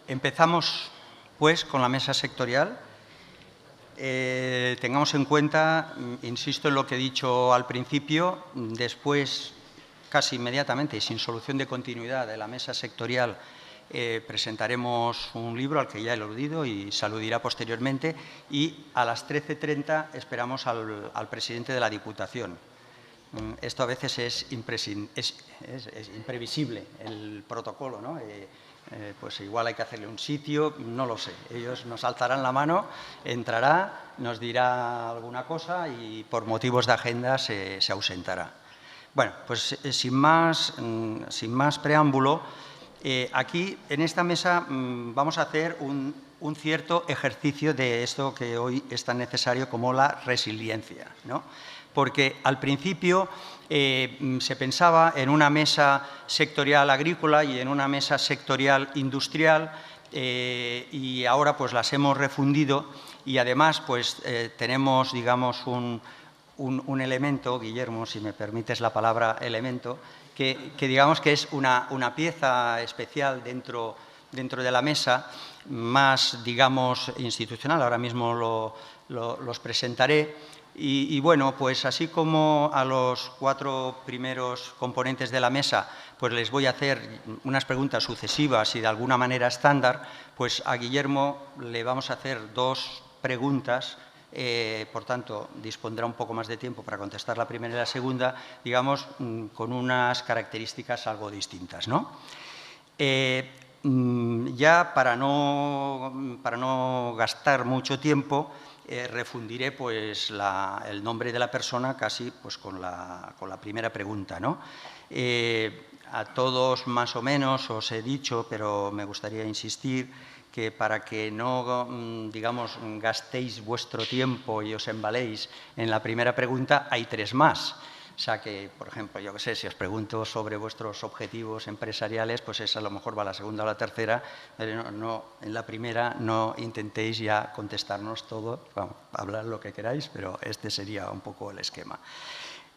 Empezamos, pues, con la mesa sectorial. Tengamos en cuenta, insisto en lo que he dicho al principio, después, casi inmediatamente y sin solución de continuidad de la mesa sectorial, presentaremos un libro al que ya he aludido y se aludirá posteriormente, y a las 13:30 esperamos al presidente de la Diputación. Esto a veces es imprevisible, el protocolo, ¿no? Pues igual hay que hacerle un sitio, no lo sé. Ellos nos alzarán la mano, entrará, nos dirá alguna cosa y por motivos de agenda se ausentará. Bueno, pues sin más preámbulo, aquí en esta mesa vamos a hacer un cierto ejercicio de esto que hoy es tan necesario como la resiliencia, ¿no? Porque al principio se pensaba en una mesa sectorial agrícola y en una mesa sectorial industrial y ahora pues las hemos refundido y además pues tenemos, digamos, un elemento, Guillermo, si me permites la palabra elemento, que digamos que es una pieza especial dentro de la mesa, más, digamos, institucional. Ahora mismo los presentaré. Y bueno, pues así como a los 4 primeros componentes de la mesa, pues les voy a hacer unas preguntas sucesivas y de alguna manera estándar, pues a Guillermo le vamos a hacer 2 preguntas, por tanto, dispondrá un poco más de tiempo para contestar la primera y la segunda, digamos, con unas características algo distintas, ¿no? Ya para no gastar mucho tiempo, refundiré pues, el nombre de la persona casi pues, con la primera pregunta, ¿no? A todos más o menos os he dicho, pero me gustaría insistir, que para que no, digamos, gastéis vuestro tiempo y os embaléis en la primera pregunta, hay 3 más. O sea que, por ejemplo, yo qué sé, si os pregunto sobre vuestros objetivos empresariales, pues esa a lo mejor va a la segunda o la tercera, pero no, en la primera no intentéis ya contestarnos todo, vamos, hablar lo que queráis, pero este sería un poco el esquema.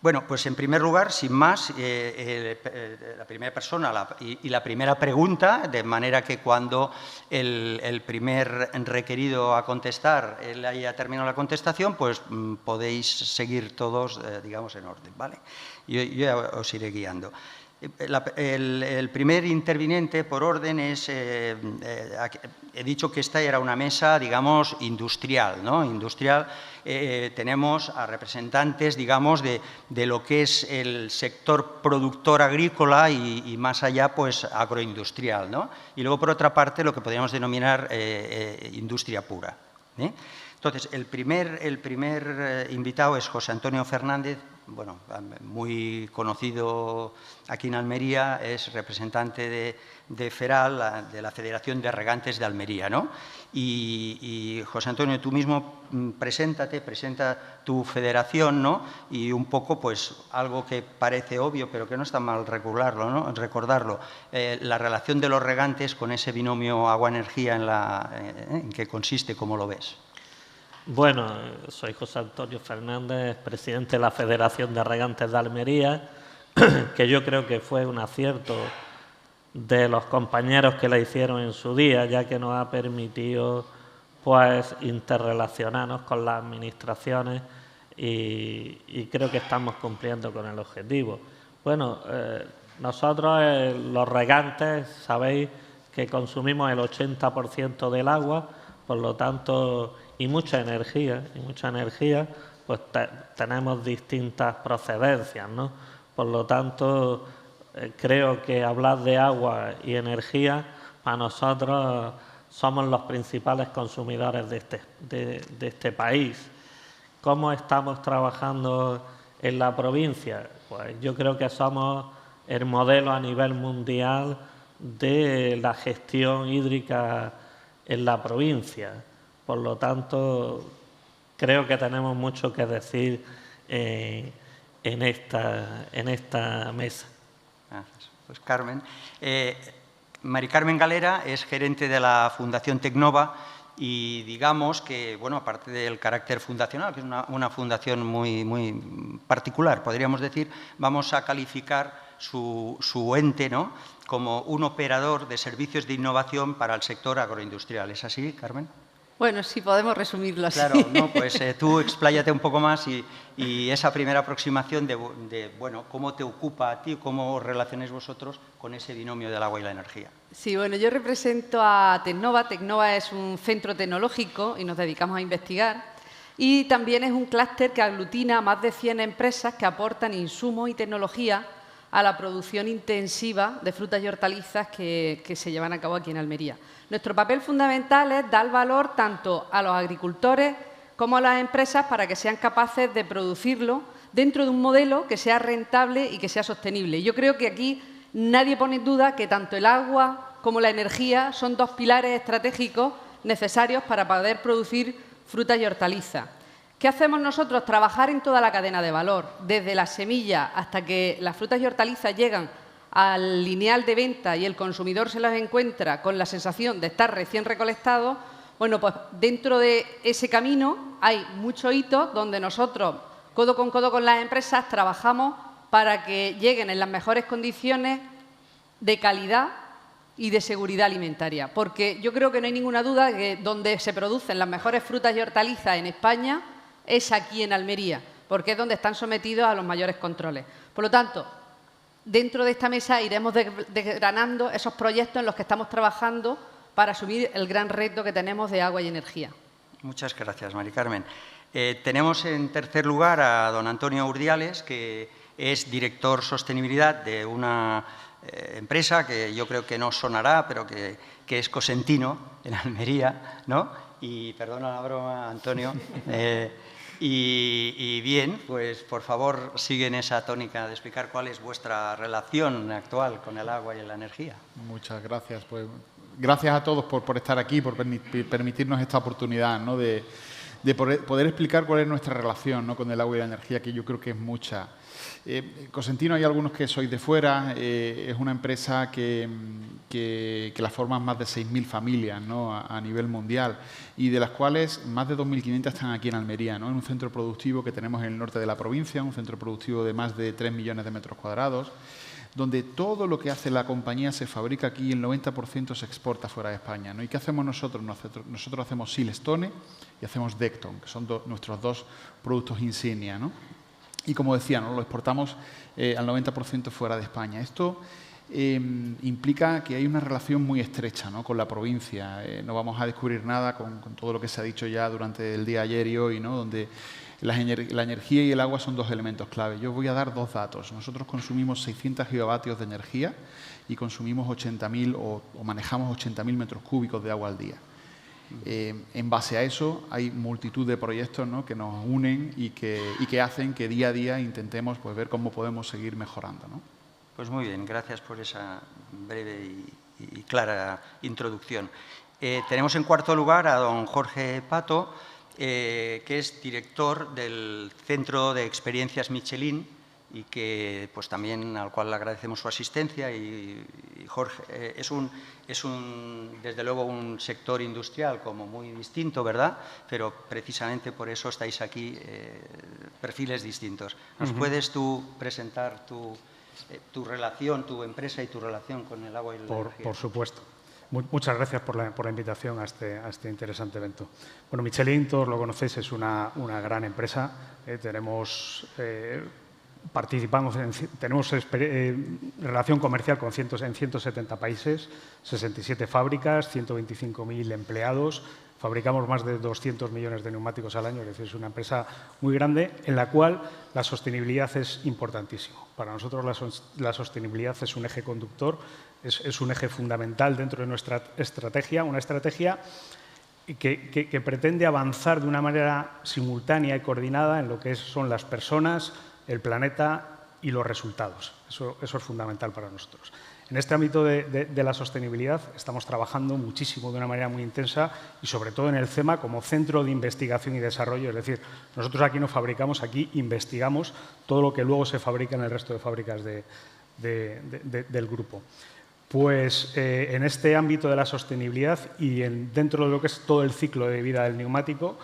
Bueno, pues en primer lugar, sin más, la primera persona y la primera pregunta, de manera que cuando el primer requerido a contestar, él haya terminado la contestación, pues podéis seguir todos, digamos, en orden, ¿vale? Yo ya os iré guiando. El primer interviniente, por orden, es, he dicho que esta era una mesa, digamos, industrial, ¿no? Industrial, tenemos a representantes, digamos, de lo que es el sector productor agrícola y más allá, pues, agroindustrial, ¿no? Y luego, por otra parte, lo que podríamos denominar industria pura, ¿eh? Entonces, el primer invitado es José Antonio Fernández, bueno, muy conocido aquí en Almería, es representante de FERAL, de la Federación de Regantes de Almería, ¿no? Y José Antonio, tú mismo presenta tu federación, ¿no? Y un poco, pues, algo que parece obvio, pero que no está mal recordarlo, ¿no? La relación de los regantes con ese binomio agua-energía en qué consiste, ¿cómo lo ves? Bueno, soy José Antonio Fernández, presidente de la Federación de Regantes de Almería, que yo creo que fue un acierto de los compañeros que la hicieron en su día, ya que nos ha permitido pues interrelacionarnos con las administraciones y creo que estamos cumpliendo con el objetivo. Bueno, nosotros los regantes sabéis que consumimos el 80% del agua, por lo tanto, y mucha energía, pues tenemos distintas procedencias, ¿no? Por lo tanto, creo que hablar de agua y energía, para nosotros somos los principales consumidores de este país. ¿Cómo estamos trabajando en la provincia? Pues yo creo que somos el modelo a nivel mundial de la gestión hídrica en la provincia. Por lo tanto, creo que tenemos mucho que decir en esta mesa. Gracias. Pues Carmen. Mari Carmen Galera es gerente de la Fundación Tecnova y digamos que, bueno, aparte del carácter fundacional, que es una fundación muy particular, podríamos decir, vamos a calificar su ente, ¿no?, como un operador de servicios de innovación para el sector agroindustrial. ¿Es así, Carmen? Bueno, sí, podemos resumirlo así. Claro, no, pues tú expláyate un poco más y esa primera aproximación de, bueno, cómo te ocupa a ti, cómo os relacionáis vosotros con ese binomio del agua y la energía. Sí, bueno, yo represento a Tecnova. Tecnova es un centro tecnológico y nos dedicamos a investigar. Y también es un clúster que aglutina a más de 100 empresas que aportan insumos y tecnología a la producción intensiva de frutas y hortalizas que se llevan a cabo aquí en Almería. Nuestro papel fundamental es dar valor tanto a los agricultores como a las empresas para que sean capaces de producirlo dentro de un modelo que sea rentable y que sea sostenible. Yo creo que aquí nadie pone en duda que tanto el agua como la energía son dos pilares estratégicos necesarios para poder producir frutas y hortalizas. ¿Qué hacemos nosotros? Trabajar en toda la cadena de valor, desde la semilla hasta que las frutas y hortalizas llegan al lineal de venta y el consumidor se las encuentra con la sensación de estar recién recolectados. Bueno, pues dentro de ese camino hay muchos hitos donde nosotros, codo con las empresas, trabajamos para que lleguen en las mejores condiciones de calidad y de seguridad alimentaria. Porque yo creo que no hay ninguna duda de que donde se producen las mejores frutas y hortalizas en España es aquí en Almería, porque es donde están sometidos a los mayores controles. Por lo tanto, dentro de esta mesa iremos desgranando esos proyectos en los que estamos trabajando para asumir el gran reto que tenemos de agua y energía. Muchas gracias, Mari Carmen. Tenemos en tercer lugar a don Antonio Urdiales, que es director sostenibilidad de una empresa que yo creo que no sonará, pero que es Cosentino, en Almería, ¿no? Y perdona la broma, Antonio. Y bien, pues por favor siguen esa tónica de explicar cuál es vuestra relación actual con el agua y la energía. Muchas gracias. Pues gracias a todos por estar aquí, por permitirnos esta oportunidad, ¿no?, de poder explicar cuál es nuestra relación, ¿no?, con el agua y la energía, que yo creo que es mucha. Cosentino, hay algunos que sois de fuera, es una empresa que la forman más de 6.000 familias, ¿no?, a nivel mundial, y de las cuales más de 2.500 están aquí en Almería, ¿no?, en un centro productivo que tenemos en el norte de la provincia, un centro productivo de más de 3 millones de metros cuadrados, donde todo lo que hace la compañía se fabrica aquí y el 90% se exporta fuera de España, ¿no? ¿Y qué hacemos nosotros? Nosotros hacemos Silestone y hacemos Decton, que son nuestros dos productos insignia, ¿no? Y como decía, ¿no?, lo exportamos al 90% fuera de España. Esto implica que hay una relación muy estrecha, ¿no?, con la provincia. No vamos a descubrir nada con todo lo que se ha dicho ya durante el día ayer y hoy, ¿no?, donde la energía y el agua son dos elementos clave. Yo voy a dar dos datos. Nosotros consumimos 600 gigavatios de energía y consumimos 80.000 o manejamos 80.000 metros cúbicos de agua al día. En base a eso hay multitud de proyectos, ¿no?, que nos unen y que hacen que día a día intentemos, pues, ver cómo podemos seguir mejorando, ¿no? Pues muy bien, gracias por esa breve y clara introducción. Tenemos en cuarto lugar a don Jorge Pato, que es director del Centro de Experiencias Michelin y que, pues, también al cual le agradecemos su asistencia. Y Jorge, es desde luego un sector industrial como muy distinto, ¿verdad? Pero precisamente por eso estáis aquí, perfiles distintos. ¿Nos puedes tú presentar tu relación, tu empresa y tu relación con el agua y la energía? Por supuesto. Muchas gracias por la invitación a este interesante evento. Bueno, Michelin, todos lo conocéis, es una gran empresa. Tenemos relación comercial en 170 países, 67 fábricas, 125.000 empleados. Fabricamos más de 200 millones de neumáticos al año, es decir, es una empresa muy grande en la cual la sostenibilidad es importantísimo. Para nosotros la sostenibilidad es un eje conductor, es un eje fundamental dentro de nuestra estrategia, una estrategia que pretende avanzar de una manera simultánea y coordinada en lo que son las personas, el planeta y los resultados. Eso es fundamental para nosotros. En este ámbito de la sostenibilidad estamos trabajando muchísimo, de una manera muy intensa, y sobre todo en el CEMA como centro de investigación y desarrollo. Es decir, nosotros aquí no fabricamos, aquí investigamos todo lo que luego se fabrica en el resto de fábricas del grupo. Pues en este ámbito de la sostenibilidad y dentro de lo que es todo el ciclo de vida del neumático,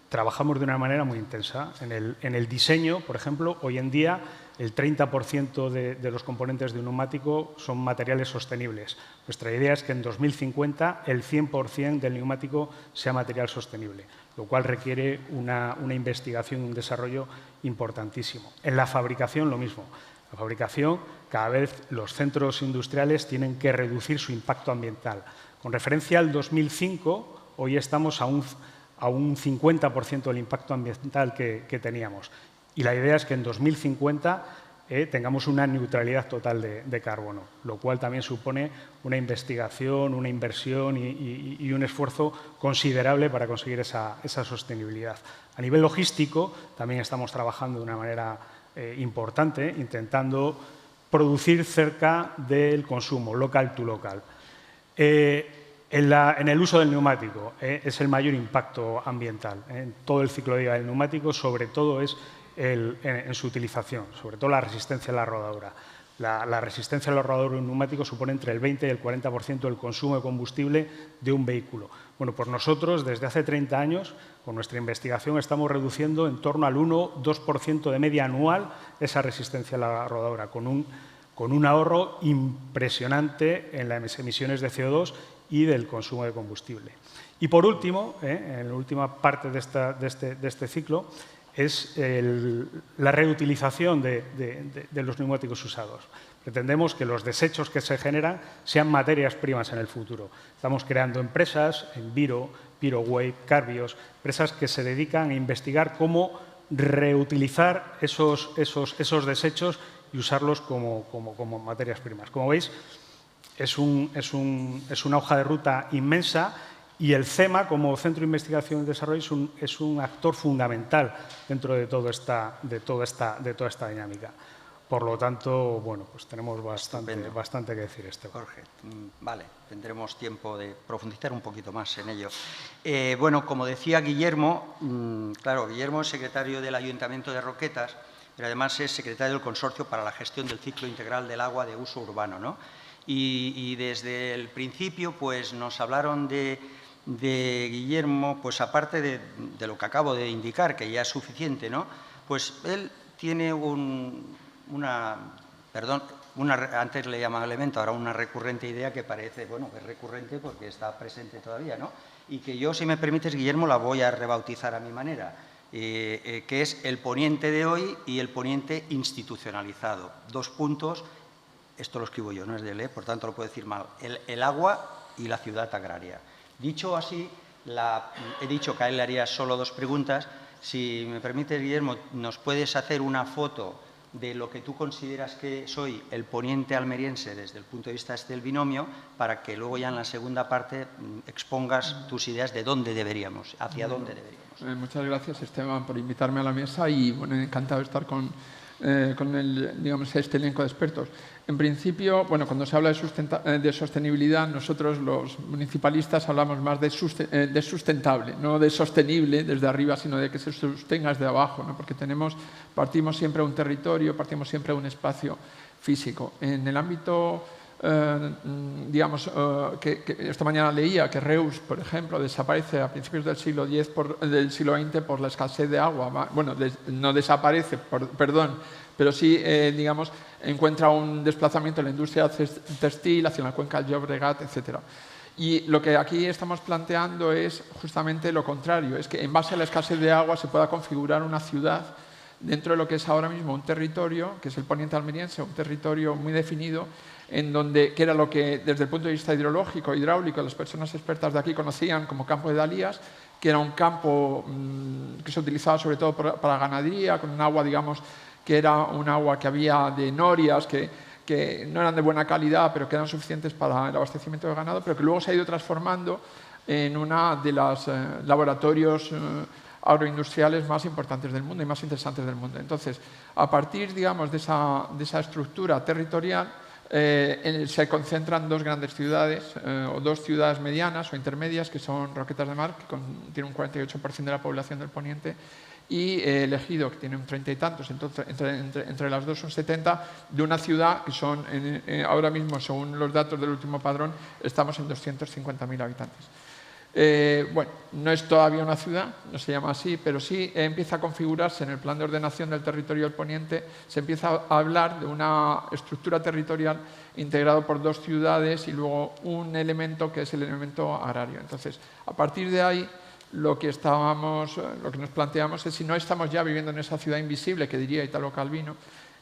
trabajamos de una manera muy intensa. En el diseño, por ejemplo, hoy en día el 30% de los componentes de un neumático son materiales sostenibles. Nuestra idea es que en 2050 el 100% del neumático sea material sostenible, lo cual requiere una investigación y un desarrollo importantísimo. En la fabricación, lo mismo. La fabricación, cada vez los centros industriales tienen que reducir su impacto ambiental. Con referencia al 2005, hoy estamos a un 50% del impacto ambiental que teníamos. Y la idea es que en 2050 tengamos una neutralidad total de carbono, lo cual también supone una investigación, una inversión y un esfuerzo considerable para conseguir esa sostenibilidad. A nivel logístico, también estamos trabajando de una manera importante, intentando producir cerca del consumo, local to local. En el uso del neumático es el mayor impacto ambiental. En todo el ciclo de vida del neumático, sobre todo es en su utilización, sobre todo la resistencia a la rodadura. La resistencia a la rodadura de un neumático supone entre el 20 y el 40% del consumo de combustible de un vehículo. Bueno, pues nosotros desde hace 30 años, con nuestra investigación, estamos reduciendo en torno al 1-2% de media anual esa resistencia a la rodadura, con un ahorro impresionante en las emisiones de CO2 y del consumo de combustible. Y por último, en la última parte de este ciclo, es la reutilización de los neumáticos usados. Pretendemos que los desechos que se generan sean materias primas en el futuro. Estamos creando empresas, Enviro, Pirowave, Carbios, empresas que se dedican a investigar cómo reutilizar esos desechos y usarlos como materias primas. Como veis, es una hoja de ruta inmensa. Y el CEMA, como Centro de Investigación y Desarrollo, es un actor fundamental dentro de toda esta dinámica. Por lo tanto, bueno, pues tenemos bastante que decir Jorge, vale, tendremos tiempo de profundizar un poquito más en ello. Bueno, como decía Guillermo, claro, Guillermo es secretario del Ayuntamiento de Roquetas, pero además es secretario del Consorcio para la Gestión del Ciclo Integral del Agua de Uso Urbano, ¿no? Y desde el principio, pues nos hablaron de Guillermo, pues aparte de lo que acabo de indicar, que ya es suficiente, ¿no? Pues él tiene antes le llamaba elemento, ahora una recurrente idea que parece, bueno, es recurrente porque está presente todavía, ¿no? Y que yo, si me permites, Guillermo, la voy a rebautizar a mi manera, que es el poniente de hoy y el poniente institucionalizado. 2 puntos, esto lo escribo yo, no es de él, por tanto lo puedo decir mal, el agua y la ciudad agraria. Dicho así, he dicho que a él le haría solo 2 preguntas. Si me permites, Guillermo, ¿nos puedes hacer una foto de lo que tú consideras que soy el poniente almeriense desde el punto de vista del binomio, para que luego ya en la segunda parte expongas tus ideas de dónde deberíamos, hacia dónde deberíamos? Muchas gracias, Esteban, por invitarme a la mesa y bueno, encantado de estar con este elenco de expertos. En principio, bueno, cuando se habla de sostenibilidad, nosotros los municipalistas hablamos más de sustentable, no de sostenible desde arriba, sino de que se sostenga desde abajo, ¿no? Porque partimos siempre de un territorio, partimos siempre de un espacio físico. En el ámbito, que esta mañana leía que Reus, por ejemplo, desaparece a principios del siglo XX por la escasez de agua. Bueno, no desaparece, perdón, pero sí, encuentra un desplazamiento en la industria textil hacia la cuenca del Llobregat, etc. Y lo que aquí estamos planteando es justamente lo contrario, es que en base a la escasez de agua se pueda configurar una ciudad dentro de lo que es ahora mismo un territorio, que es el poniente almeriense, un territorio muy definido, que era lo que desde el punto de vista hidráulico, las personas expertas de aquí conocían como campo de Dalías, que era un campo que se utilizaba sobre todo para ganadería, con un agua, que era un agua que había de norias, que no eran de buena calidad, pero que eran suficientes para el abastecimiento del ganado, pero que luego se ha ido transformando en uno de los laboratorios agroindustriales más importantes del mundo y más interesantes del mundo. Entonces, a partir, de esa estructura territorial, se concentran 2 grandes ciudades, o 2 ciudades medianas o intermedias, que son Roquetas de Mar, que tiene un 48% de la población del poniente, y El Ejido, que tiene un 30 y tantos, entonces entre las dos son 70, de una ciudad que son, ahora mismo, según los datos del último padrón, estamos en 250.000 habitantes. Bueno, no es todavía una ciudad, no se llama así, pero sí empieza a configurarse en el plan de ordenación del territorio del Poniente, se empieza a hablar de una estructura territorial integrado por 2 ciudades y luego un elemento que es el elemento agrario. Entonces, a partir de ahí, lo que nos planteamos es si no estamos ya viviendo en esa ciudad invisible que diría Italo Calvino,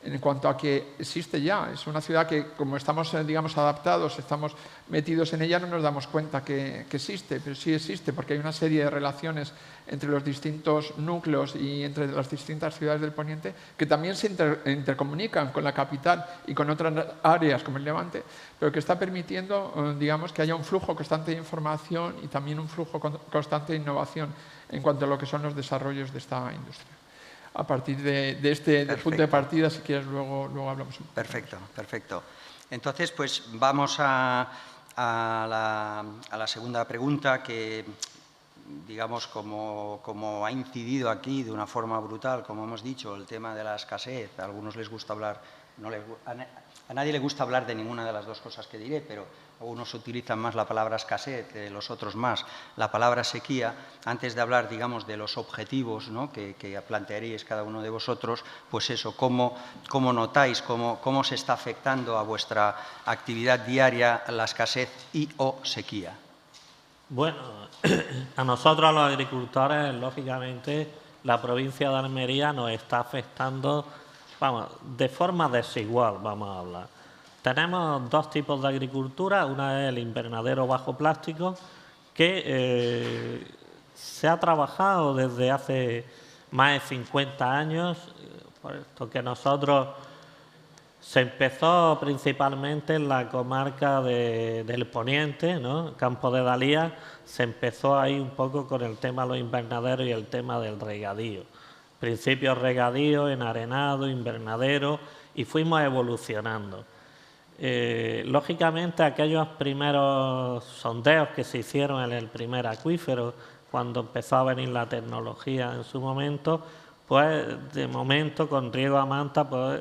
en cuanto a que existe ya. Es una ciudad que, como estamos, digamos, adaptados, estamos metidos en ella, no nos damos cuenta que existe, pero sí existe, porque hay una serie de relaciones entre los distintos núcleos y entre las distintas ciudades del Poniente que también se intercomunican con la capital y con otras áreas como el Levante, pero que está permitiendo, digamos, que haya un flujo constante de información y también un flujo constante de innovación en cuanto a lo que son los desarrollos de esta industria. A partir de este punto de partida, si quieres, luego hablamos un poco. Perfecto, perfecto. Entonces, pues vamos a la segunda pregunta que, digamos, como ha incidido aquí de una forma brutal, como hemos dicho, el tema de la escasez. A algunos les gusta hablar, a nadie le gusta hablar de ninguna de las 2 cosas que diré, pero algunos utilizan más la palabra escasez, los otros más la palabra sequía. Antes de hablar, digamos, de los objetivos, ¿no?, que plantearíais cada uno de vosotros, pues eso, cómo notáis, cómo se está afectando a vuestra actividad diaria la escasez y o sequía. Bueno, a nosotros los agricultores, lógicamente, la provincia de Almería nos está afectando, vamos, de forma desigual, vamos a hablar. Tenemos 2 tipos de agricultura. Una es el invernadero bajo plástico, que se ha trabajado desde hace más de 50 años, puesto que nosotros se empezó principalmente en la comarca del Poniente, ¿no?, Campo de Dalía. Se empezó ahí un poco con el tema de los invernaderos y el tema del regadío. Principios regadío, enarenado, invernadero, y fuimos evolucionando. Lógicamente, aquellos primeros sondeos que se hicieron en el primer acuífero, cuando empezó a venir la tecnología en su momento, pues de momento con riego a manta pues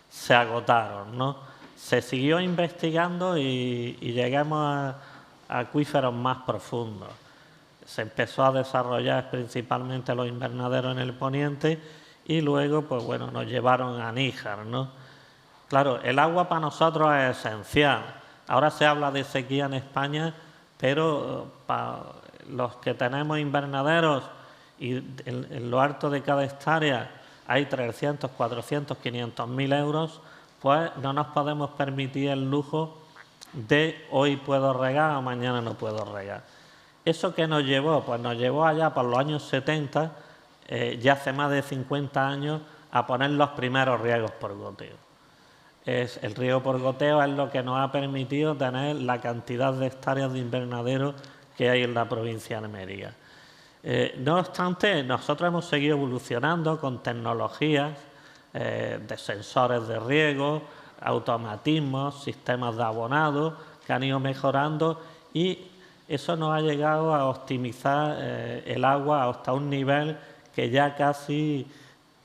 se agotaron, ¿no? Se siguió investigando y llegamos a acuíferos más profundos. Se empezó a desarrollar principalmente los invernaderos en el Poniente y luego, pues bueno, nos llevaron a Níjar, ¿no? Claro, el agua para nosotros es esencial. Ahora se habla de sequía en España, pero para los que tenemos invernaderos y en lo alto de cada hectárea hay 300, 400, 500.000 euros, pues no nos podemos permitir el lujo de hoy puedo regar o mañana no puedo regar. ¿Eso qué nos llevó? Pues nos llevó allá por los años 70, ya hace más de 50 años, a poner los primeros riegos por goteo. El riego por goteo es lo que nos ha permitido tener la cantidad de hectáreas de invernadero que hay en la provincia de Almería. No obstante, nosotros hemos seguido evolucionando con tecnologías de sensores de riego, automatismos, sistemas de abonado que han ido mejorando, y eso nos ha llegado a optimizar el agua hasta un nivel que ya casi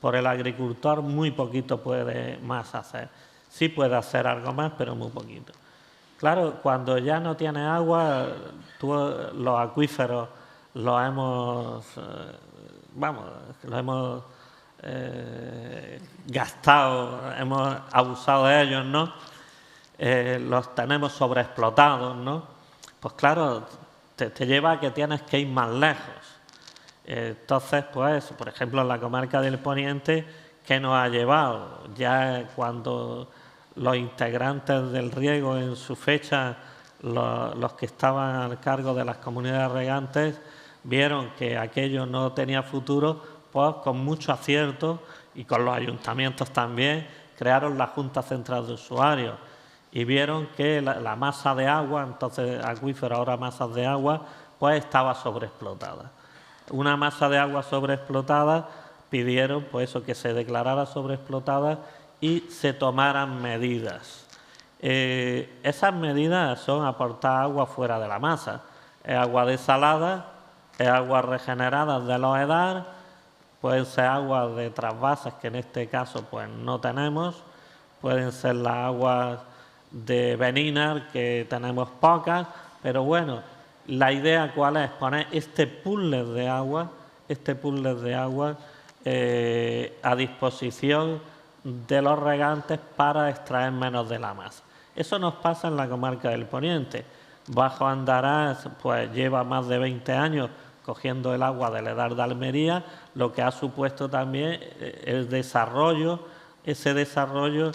por el agricultor muy poquito puede más hacer. Sí puede hacer algo más, pero muy poquito. Claro, cuando ya no tiene agua, los acuíferos los hemos, gastado, hemos abusado de ellos, ¿no? Los tenemos sobreexplotados, ¿no? Pues claro, te lleva a que tienes que ir más lejos. Entonces, pues, por ejemplo, en la comarca del Poniente, ¿qué nos ha llevado? Ya cuando los integrantes del riego en su fecha, los que estaban al cargo de las comunidades regantes, vieron que aquello no tenía futuro, pues con mucho acierto y con los ayuntamientos también, crearon la Junta Central de Usuarios y vieron que la masa de agua, entonces acuífero, ahora masas de agua, pues estaba sobreexplotada. Una masa de agua sobreexplotada, pidieron pues eso, que se declarara sobreexplotada y se tomaran medidas. Esas medidas son aportar agua fuera de la masa. Es agua desalada, es agua regenerada de los EDAR, pueden ser aguas de trasvases, que en este caso pues no tenemos, pueden ser las aguas de Beninar, que tenemos pocas, pero bueno, la idea cuál es poner este puzzle de agua a disposición de los regantes para extraer menos de la masa. Eso nos pasa en la comarca del Poniente. Bajo Andarás pues lleva más de 20 años cogiendo el agua del Edar de Almería, lo que ha supuesto también el desarrollo, ese desarrollo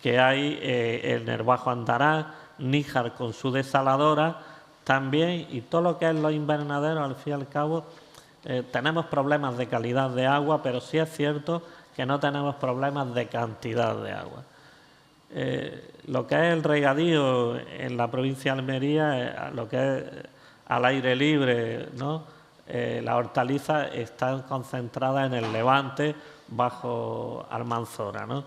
que hay en el Bajo Andarás, Níjar con su desaladora también, y todo lo que es los invernaderos, al fin y al cabo, tenemos problemas de calidad de agua, pero sí es cierto que no tenemos problemas de cantidad de agua. Lo que es el regadío en la provincia de Almería, lo que es al aire libre, ¿no? Las hortalizas están concentradas en el Levante, bajo Almanzora, ¿no?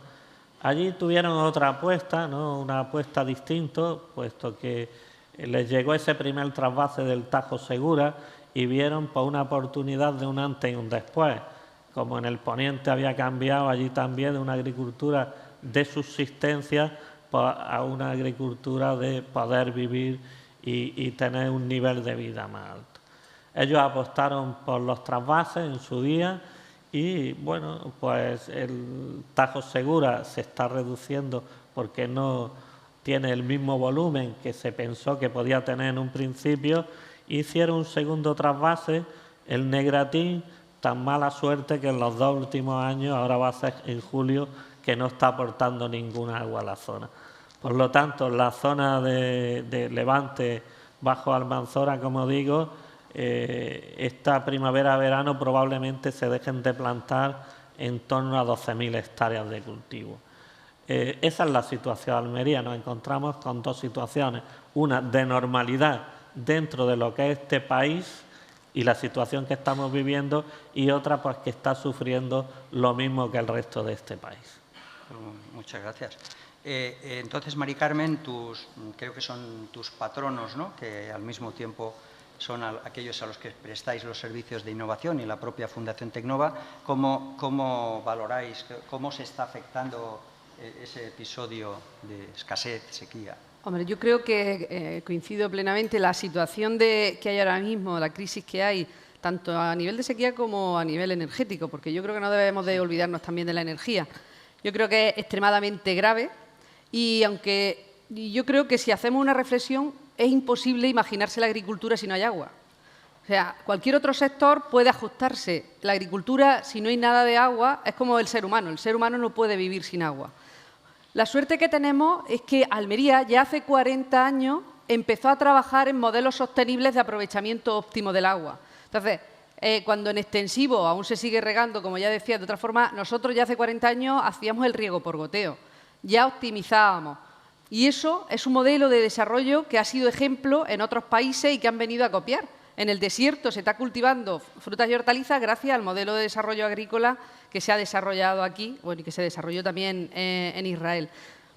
Allí tuvieron otra apuesta, ¿no? Una apuesta distinta, puesto que les llegó ese primer trasvase del Tajo Segura y vieron pues, una oportunidad de un antes y un después. Como en el Poniente había cambiado, allí también de una agricultura de subsistencia pues, a una agricultura de poder vivir y tener un nivel de vida más alto. Ellos apostaron por los trasvases en su día y, bueno, pues el Tajo Segura se está reduciendo porque no tiene el mismo volumen que se pensó que podía tener en un principio. Hicieron un segundo trasvase, el Negratín, tan mala suerte que en los 2 últimos años, ahora va a ser en julio, que no está aportando ninguna agua a la zona. Por lo tanto, la zona de Levante bajo Almanzora, como digo, esta primavera-verano probablemente se dejen de plantar en torno a 12.000 hectáreas de cultivo. Esa es la situación de Almería. Nos encontramos con 2 situaciones. Una de normalidad dentro de lo que es este país y la situación que estamos viviendo, y otra pues que está sufriendo lo mismo que el resto de este país. Muchas gracias. Entonces, Mari Carmen, creo que son tus patronos, ¿no? Que al mismo tiempo son aquellos a los que prestáis los servicios de innovación y la propia Fundación Tecnova. ¿Cómo valoráis, cómo se está afectando ese episodio de escasez, sequía? Hombre, yo creo que coincido plenamente. La situación que hay ahora mismo, la crisis que hay, tanto a nivel de sequía como a nivel energético, porque yo creo que no debemos de olvidarnos también de la energía. Yo creo que es extremadamente grave y aunque yo creo que si hacemos una reflexión es imposible imaginarse la agricultura si no hay agua. O sea, cualquier otro sector puede ajustarse. La agricultura, si no hay nada de agua, es como el ser humano. El ser humano no puede vivir sin agua. La suerte que tenemos es que Almería ya hace 40 años empezó a trabajar en modelos sostenibles de aprovechamiento óptimo del agua. Entonces, cuando en extensivo aún se sigue regando, como ya decía, de otra forma, nosotros ya hace 40 años hacíamos el riego por goteo, ya optimizábamos. Y eso es un modelo de desarrollo que ha sido ejemplo en otros países y que han venido a copiar. En el desierto se está cultivando frutas y hortalizas gracias al modelo de desarrollo agrícola que se ha desarrollado aquí, bueno, y que se desarrolló también en Israel.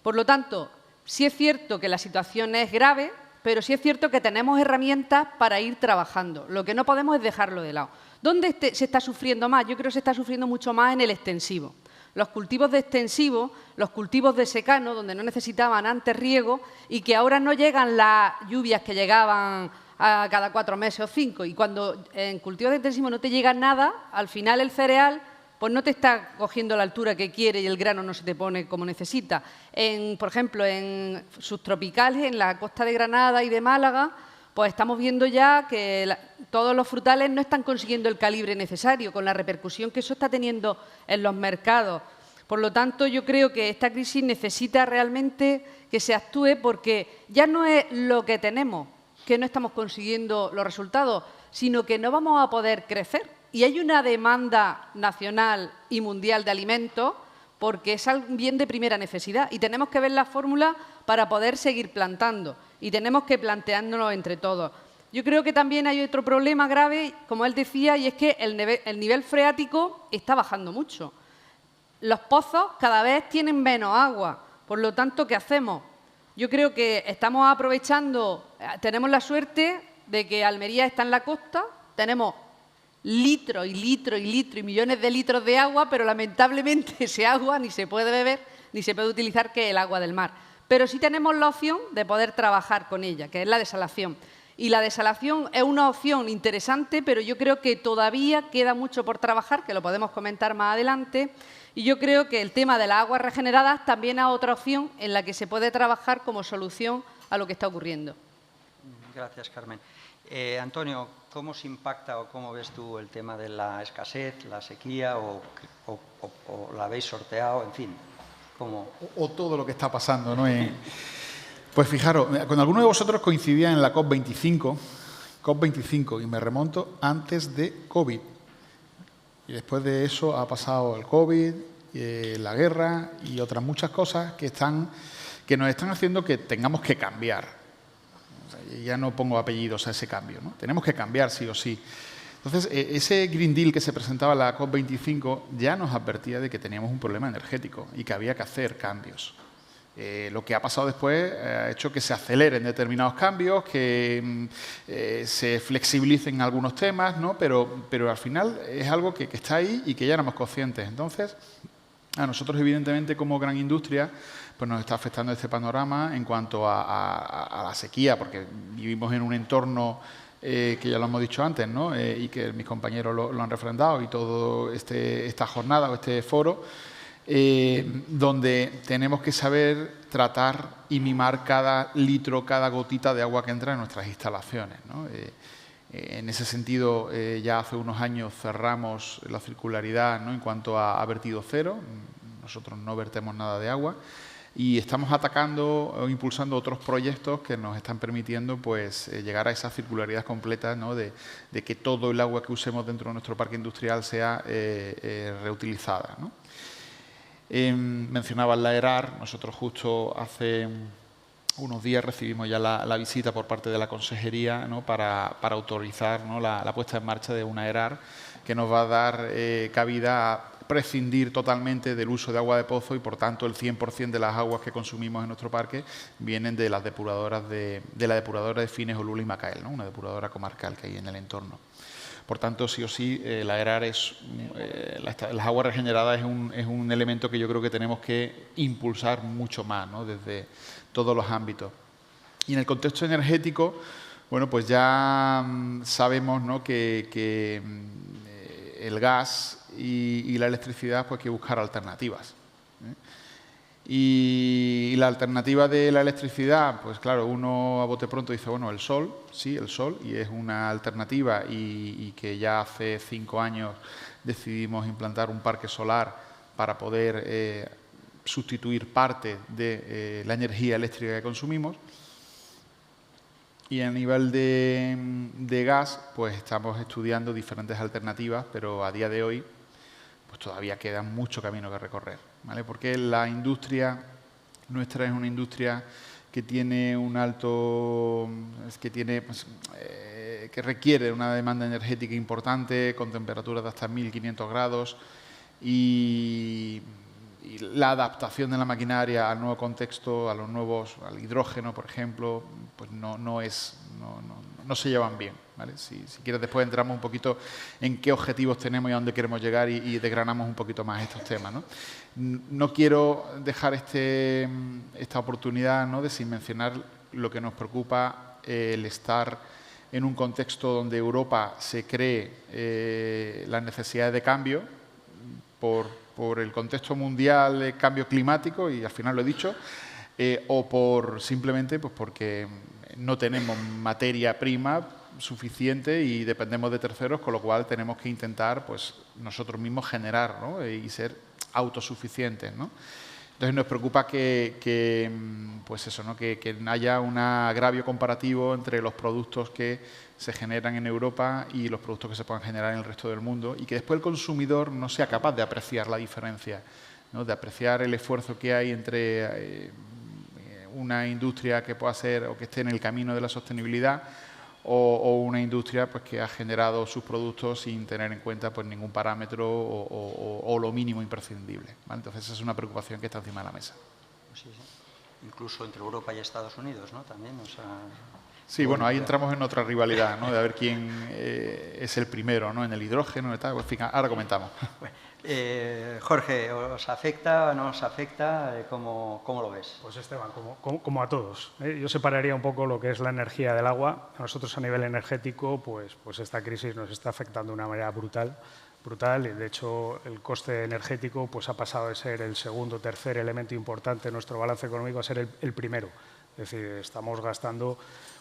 Por lo tanto, sí es cierto que la situación es grave, pero sí es cierto que tenemos herramientas para ir trabajando. Lo que no podemos es dejarlo de lado. ¿Dónde se está sufriendo más? Yo creo que se está sufriendo mucho más en el extensivo. Los cultivos de extensivo, los cultivos de secano, donde no necesitaban antes riego y que ahora no llegan las lluvias que llegaban a cada 4 meses o 5. Y cuando en cultivos de extensivo no te llega nada, al final el cereal pues no te está cogiendo la altura que quiere y el grano no se te pone como necesita. Por ejemplo, en subtropicales, en la costa de Granada y de Málaga, pues estamos viendo ya que todos los frutales no están consiguiendo el calibre necesario, con la repercusión que eso está teniendo en los mercados. Por lo tanto, yo creo que esta crisis necesita realmente que se actúe, porque ya no es lo que tenemos, que no estamos consiguiendo los resultados, sino que no vamos a poder crecer. Y hay una demanda nacional y mundial de alimentos porque es un bien de primera necesidad y tenemos que ver la fórmula para poder seguir plantando y tenemos que planteárnoslo entre todos. Yo creo que también hay otro problema grave, como él decía, y es que el nivel freático está bajando mucho. Los pozos cada vez tienen menos agua, por lo tanto, ¿qué hacemos? Yo creo que estamos aprovechando, tenemos la suerte de que Almería está en la costa, tenemos litros y litros y litros y millones de litros de agua, pero lamentablemente ese agua ni se puede beber ni se puede utilizar, que es el agua del mar. Pero sí tenemos la opción de poder trabajar con ella, que es la desalación. Y la desalación es una opción interesante, pero yo creo que todavía queda mucho por trabajar, que lo podemos comentar más adelante. Y yo creo que el tema de las aguas regeneradas también es otra opción en la que se puede trabajar como solución a lo que está ocurriendo. Gracias, Carmen. Antonio, ¿cómo se impacta o cómo ves tú el tema de la escasez, la sequía o la habéis sorteado, en fin? ¿Cómo? O todo lo que está pasando, ¿no? Pues fijaros, con alguno de vosotros coincidía en la COP25, y me remonto antes de COVID. Y después de eso ha pasado el COVID, la guerra y otras muchas cosas que nos están haciendo que tengamos que cambiar. O sea, ya no pongo apellidos a ese cambio, ¿no? Tenemos que cambiar sí o sí. Entonces, ese Green Deal que se presentaba en la COP25 ya nos advertía de que teníamos un problema energético y que había que hacer cambios. Lo que ha pasado después ha hecho que se aceleren determinados cambios, que se flexibilicen algunos temas, ¿no? Pero al final es algo que está ahí y que ya éramos conscientes. Entonces, a nosotros, evidentemente, como gran industria, pues nos está afectando este panorama en cuanto a la sequía, porque vivimos en un entorno que ya lo hemos dicho antes, ¿no? Y que mis compañeros lo han refrendado, y todo esta jornada o este foro, donde tenemos que saber tratar y mimar cada litro, cada gotita de agua que entra en nuestras instalaciones, ¿no? En ese sentido, ya hace unos años cerramos la circularidad, ¿no? En cuanto a vertido cero. Nosotros no vertemos nada de agua y estamos atacando o impulsando otros proyectos que nos están permitiendo, pues, llegar a esa circularidad completa, ¿no? de que todo el agua que usemos dentro de nuestro parque industrial sea reutilizada, ¿no? Mencionabas la ERAR. Nosotros justo hace unos días recibimos ya la visita por parte de la Consejería, ¿no? para autorizar, ¿no? la puesta en marcha de una ERAR que nos va a dar cabida a prescindir totalmente del uso de agua de pozo, y por tanto el 100% de las aguas que consumimos en nuestro parque vienen de las depuradoras de la depuradora de Fines, Olula y Macael, ¿no? Una depuradora comarcal que hay en el entorno. Por tanto, sí o sí, la ERAR las aguas regeneradas es un elemento que yo creo que tenemos que impulsar mucho más, ¿no? Desde todos los ámbitos. Y en el contexto energético, bueno, pues ya sabemos, ¿no? que el gas y la electricidad, pues hay que buscar alternativas, ¿eh? Y la alternativa de la electricidad, pues claro, uno a bote pronto dice, bueno, el sol, sí, el sol, y es una alternativa, y que ya hace 5 años decidimos implantar un parque solar para poder sustituir parte de la energía eléctrica que consumimos. Y a nivel de gas, pues estamos estudiando diferentes alternativas, pero a día de hoy pues todavía queda mucho camino que recorrer, ¿vale? Porque la industria nuestra es una industria que tiene un alto, que requiere una demanda energética importante, con temperaturas de hasta 1500 grados, y la adaptación de la maquinaria al nuevo contexto, al hidrógeno, por ejemplo, pues no se llevan bien, ¿vale? Si quieres, después entramos un poquito en qué objetivos tenemos y a dónde queremos llegar, y desgranamos un poquito más estos temas, ¿no? No quiero dejar esta oportunidad, ¿no? de sin mencionar lo que nos preocupa, el estar en un contexto donde Europa se cree las necesidades de cambio por el contexto mundial de cambio climático, y al final lo he dicho, o simplemente pues porque no tenemos materia prima suficiente y dependemos de terceros, con lo cual tenemos que intentar, pues, nosotros mismos generar, ¿no? Y ser autosuficientes, ¿no? Entonces nos preocupa pues eso, ¿no? que haya un agravio comparativo entre los productos que se generan en Europa y los productos que se puedan generar en el resto del mundo, y que después el consumidor no sea capaz de apreciar la diferencia, ¿no? De apreciar el esfuerzo que hay entre una industria que pueda ser o que esté en el camino de la sostenibilidad, o una industria, pues, que ha generado sus productos sin tener en cuenta, pues, ningún parámetro o lo mínimo imprescindible, ¿vale? Entonces esa es una preocupación que está encima de la mesa. Sí. Incluso entre Europa y Estados Unidos, ¿no? También, o sea... Sí, bueno, ahí entramos en otra rivalidad, ¿no? De a ver quién es el primero, ¿no? En el hidrógeno y tal. En fin, ahora comentamos. Bueno, Jorge, ¿os afecta o no os afecta? ¿Cómo lo ves? Pues Esteban, como a todos. Yo separaría un poco lo que es la energía del agua. A nosotros a nivel energético, pues esta crisis nos está afectando de una manera brutal. Y de hecho el coste energético pues ha pasado de ser el segundo o tercer elemento importante en nuestro balance económico a ser el primero. Es decir, estamos gastando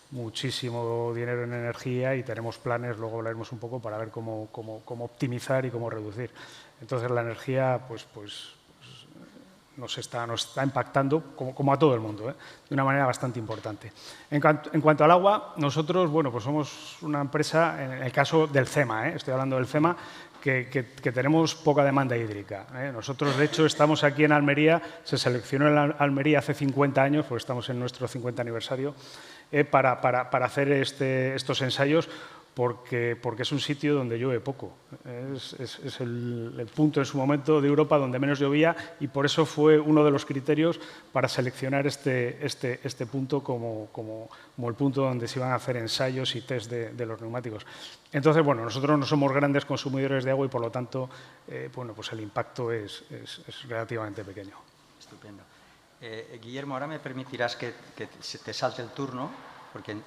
muchísimo dinero en energía y tenemos planes, luego hablaremos un poco para ver cómo optimizar y cómo reducir. Entonces la energía pues nos está impactando, como a todo el mundo, de una manera bastante importante. En cuanto al agua, nosotros pues somos una empresa, en el caso del CEMA, estoy hablando del CEMA, que tenemos poca demanda hídrica. Nosotros, de hecho, estamos aquí en Almería, se seleccionó en Almería hace 50 años, pues estamos en nuestro 50 aniversario, para hacer estos ensayos, porque es un sitio donde llueve poco. Es el punto en su momento de Europa donde menos llovía y por eso fue uno de los criterios para seleccionar este punto como el punto donde se iban a hacer ensayos y test de los neumáticos. Entonces, bueno, nosotros no somos grandes consumidores de agua y por lo tanto, pues el impacto es relativamente pequeño. Estupendo. Guillermo, ahora me permitirás que te salte el turno, porque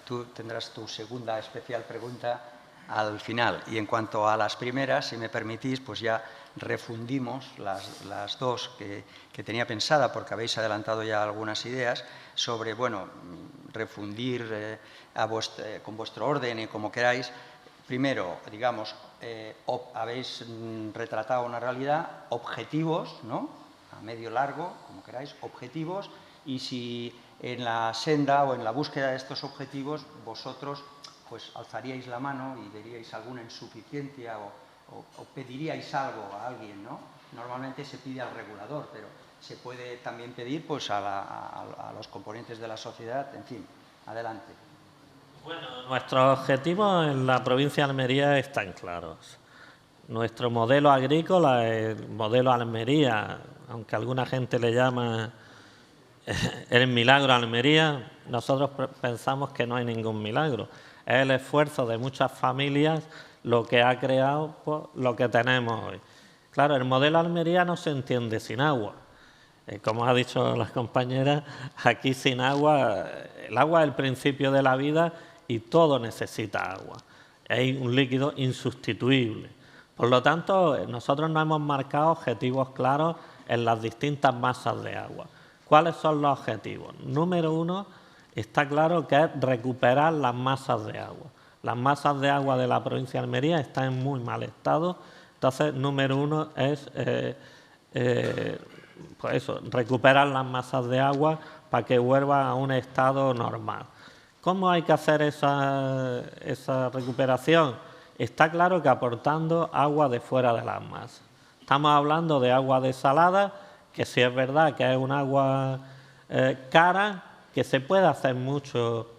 tú tendrás tu segunda especial pregunta al final. Y en cuanto a las primeras, si me permitís, pues ya refundimos las dos que tenía pensada, porque habéis adelantado ya algunas ideas sobre, bueno, refundir con vuestro orden y como queráis. Primero, digamos, habéis retratado una realidad, objetivos, ¿no? A medio largo, como queráis, objetivos, y si en la senda o en la búsqueda de estos objetivos vosotros pues alzaríais la mano y veríais alguna insuficiencia o pediríais algo a alguien, ¿no? Normalmente se pide al regulador, pero se puede también pedir pues a los componentes de la sociedad, en fin, adelante. Bueno, nuestros objetivos en la provincia de Almería están claros. Nuestro modelo agrícola, el modelo Almería, aunque alguna gente le llama el milagro Almería, nosotros pensamos que no hay ningún milagro. Es el esfuerzo de muchas familias lo que ha creado pues, lo que tenemos hoy. Claro, el modelo Almería no se entiende sin agua. Como ha dicho las compañeras, aquí sin agua, el agua es el principio de la vida y todo necesita agua. Es un líquido insustituible. Por lo tanto, nosotros nos hemos marcado objetivos claros en las distintas masas de agua. ¿Cuáles son los objetivos? Número uno, está claro que es recuperar las masas de agua. Las masas de agua de la provincia de Almería están en muy mal estado. Entonces, número uno es pues eso, recuperar las masas de agua para que vuelvan a un estado normal. ¿Cómo hay que hacer esa recuperación? Está claro que aportando agua de fuera de las masas. Estamos hablando de agua desalada, que sí es verdad que es un agua cara, que se puede hacer mucho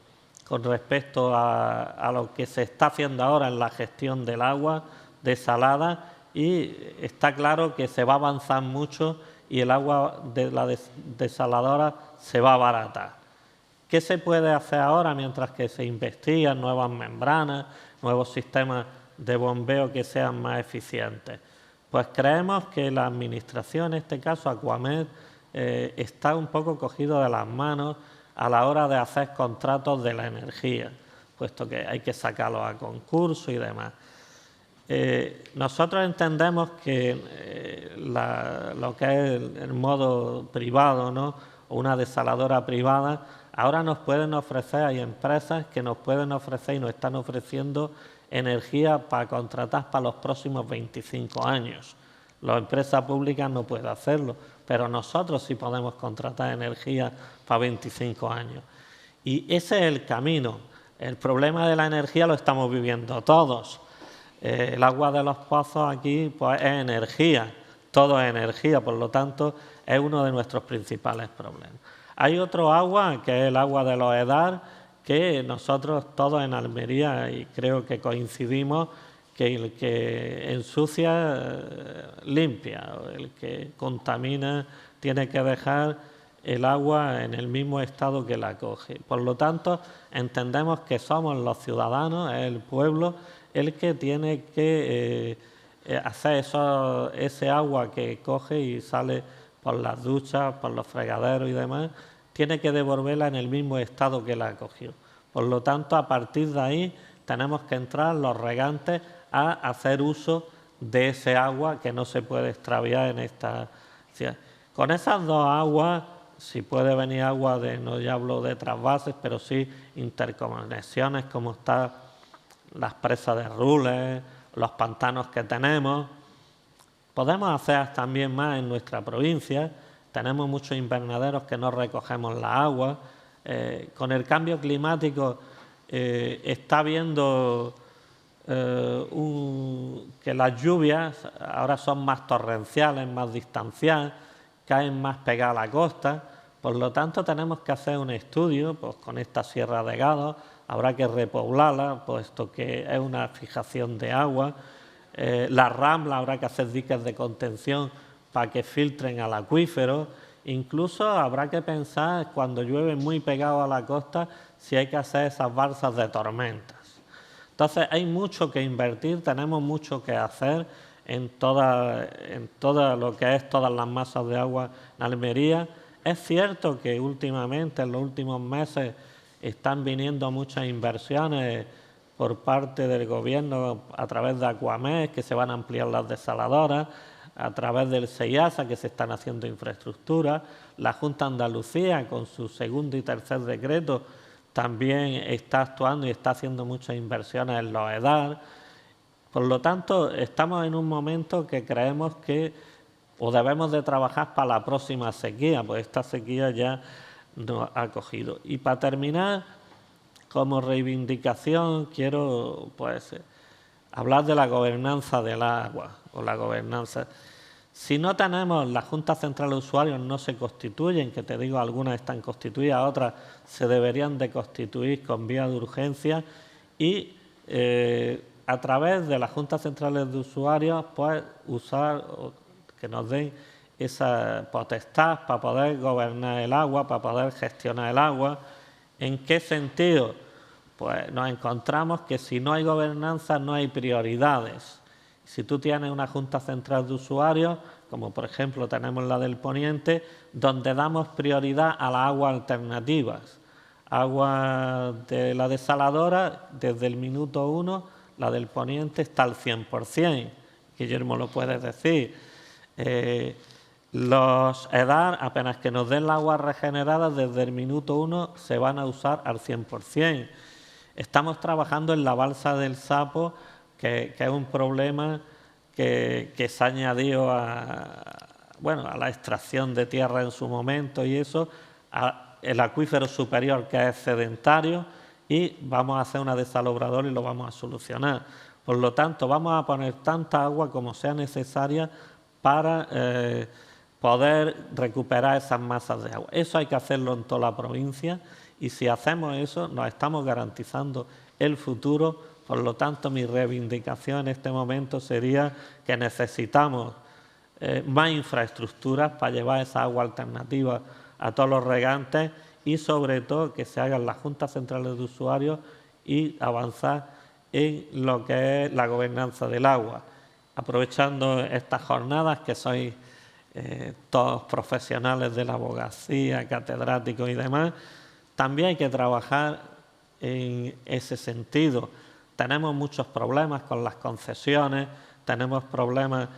con respecto a lo que se está haciendo ahora en la gestión del agua desalada, y está claro que se va a avanzar mucho y el agua de la desaladora se va a abaratar. ¿Qué se puede hacer ahora mientras que se investigan nuevas membranas, nuevos sistemas de bombeo que sean más eficientes? Pues creemos que la administración, en este caso Acuamed, está un poco cogido de las manos a la hora de hacer contratos de la energía, puesto que hay que sacarlos a concurso y demás. Nosotros entendemos que lo que es el modo privado, ¿no? O una desaladora privada, ahora nos pueden ofrecer, hay empresas que nos pueden ofrecer y nos están ofreciendo energía para contratar para los próximos 25 años. Las empresas públicas no pueden hacerlo, pero nosotros sí podemos contratar energía para 25 años. Y ese es el camino. El problema de la energía lo estamos viviendo todos. El agua de los pozos aquí pues, es energía, todo es energía, por lo tanto es uno de nuestros principales problemas. Hay otro agua, que es el agua de los EDAR, que nosotros todos en Almería, y creo que coincidimos, que el que ensucia, limpia, el que contamina tiene que dejar el agua en el mismo estado que la coge. Por lo tanto, entendemos que somos los ciudadanos, el pueblo, el que tiene que hacer ese agua que coge y sale por las duchas, por los fregaderos y demás, tiene que devolverla en el mismo estado que la cogió. Por lo tanto, a partir de ahí tenemos que entrar los regantes a hacer uso de ese agua que no se puede extraviar en esta ciudad. Con esas dos aguas, si puede venir agua no ya hablo de trasvases, pero sí interconexiones como están las presas de Rules, los pantanos que tenemos. Podemos hacer también más en nuestra provincia. Tenemos muchos invernaderos que no recogemos la agua. Con el cambio climático está habiendo que las lluvias ahora son más torrenciales, más distanciadas, caen más pegadas a la costa. Por lo tanto, tenemos que hacer un estudio pues, con esta sierra de Gado. Habrá que repoblarla, puesto que es una fijación de agua. La Rambla habrá que hacer diques de contención para que filtren al acuífero. Incluso habrá que pensar, cuando llueve muy pegado a la costa, si hay que hacer esas balsas de tormentas. Entonces, hay mucho que invertir, tenemos mucho que hacer en todo lo que es todas las masas de agua en Almería. Es cierto que últimamente, en los últimos meses, están viniendo muchas inversiones por parte del gobierno a través de Aquamed, que se van a ampliar las desaladoras, a través del SEIASA, que se están haciendo infraestructuras. La Junta de Andalucía, con su segundo y tercer decreto, también está actuando y está haciendo muchas inversiones en los EDAR. Por lo tanto, estamos en un momento que creemos que o debemos de trabajar para la próxima sequía, pues esta sequía ya nos ha cogido. Y para terminar, como reivindicación, quiero pues hablar de la gobernanza del agua o la gobernanza. Si no tenemos la Junta Central de Usuarios, no se constituyen, que te digo, algunas están constituidas, otras se deberían de constituir con vía de urgencia y a través de las Juntas Centrales de Usuarios, pues usar, que nos den esa potestad para poder gobernar el agua, para poder gestionar el agua. ¿En qué sentido? Pues nos encontramos que si no hay gobernanza no hay prioridades. Si tú tienes una Junta Central de Usuarios, como por ejemplo tenemos la del Poniente, donde damos prioridad a las aguas alternativas. Agua de la desaladora, desde el minuto 1, la del Poniente está al 100%. Guillermo lo puede decir. Los EDAR, apenas que nos den la agua regenerada, desde el minuto 1 se van a usar al 100%. Estamos trabajando en la balsa del Sapo, que es un problema que se ha añadido a la extracción de tierra en su momento y eso, el acuífero superior que es sedentario, y vamos a hacer una desalobradora y lo vamos a solucionar. Por lo tanto, vamos a poner tanta agua como sea necesaria para poder recuperar esas masas de agua. Eso hay que hacerlo en toda la provincia y si hacemos eso nos estamos garantizando el futuro. Por lo tanto, mi reivindicación en este momento sería que necesitamos más infraestructuras para llevar esa agua alternativa a todos los regantes y sobre todo que se hagan las juntas centrales de usuarios y avanzar en lo que es la gobernanza del agua. Aprovechando estas jornadas, que sois todos profesionales de la abogacía, catedráticos y demás, también hay que trabajar en ese sentido. Tenemos muchos problemas con las concesiones, tenemos problemas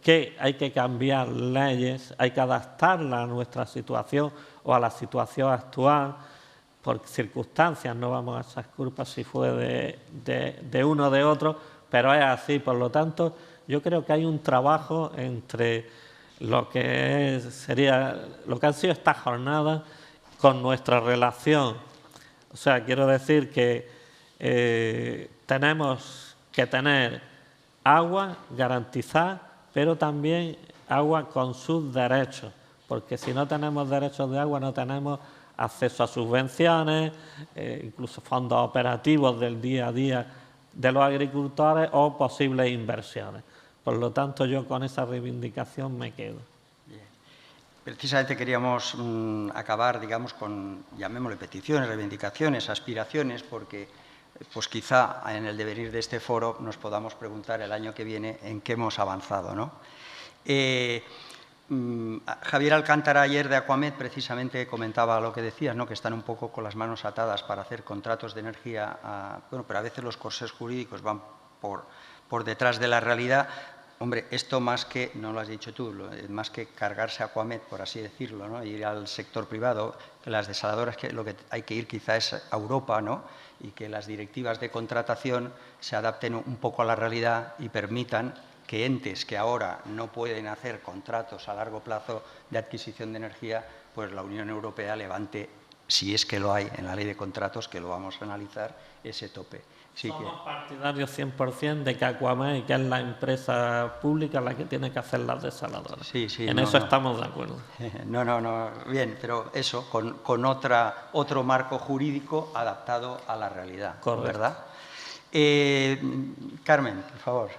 que hay que cambiar leyes, hay que adaptarlas a nuestra situación o a la situación actual. Por circunstancias, no vamos a echar culpas si fue de uno o de otro, pero es así. Por lo tanto, yo creo que hay un trabajo entre lo que han sido estas jornadas con nuestra relación. O sea, quiero decir que tenemos que tener agua garantizada, pero también agua con sus derechos, porque si no tenemos derechos de agua no tenemos acceso a subvenciones, incluso fondos operativos del día a día de los agricultores o posibles inversiones. Por lo tanto, yo con esa reivindicación me quedo. Bien. Precisamente queríamos acabar, digamos, con, llamémosle peticiones, reivindicaciones, aspiraciones, porque pues quizá en el devenir de este foro nos podamos preguntar el año que viene en qué hemos avanzado, ¿no? Javier Alcántara ayer de Aquamed precisamente comentaba lo que decías, ¿no? Que están un poco con las manos atadas para hacer contratos de energía, bueno, pero a veces los corsés jurídicos van por detrás de la realidad. Hombre, esto más que, no lo has dicho tú, más que cargarse a Aquamed, por así decirlo, ¿no? Ir al sector privado, que las desaladoras, que lo que hay que ir quizá es a Europa, ¿no? Y que las directivas de contratación se adapten un poco a la realidad y permitan que entes que ahora no pueden hacer contratos a largo plazo de adquisición de energía, pues la Unión Europea levante, si es que lo hay en la ley de contratos, que lo vamos a analizar, ese tope. Sí, somos partidarios 100% de que Aquamed, que es la empresa pública la que tiene que hacer las desaladoras. Sí, en eso estamos de acuerdo. No, bien, pero eso, con otro marco jurídico adaptado a la realidad, correcto, ¿verdad? Carmen, por favor.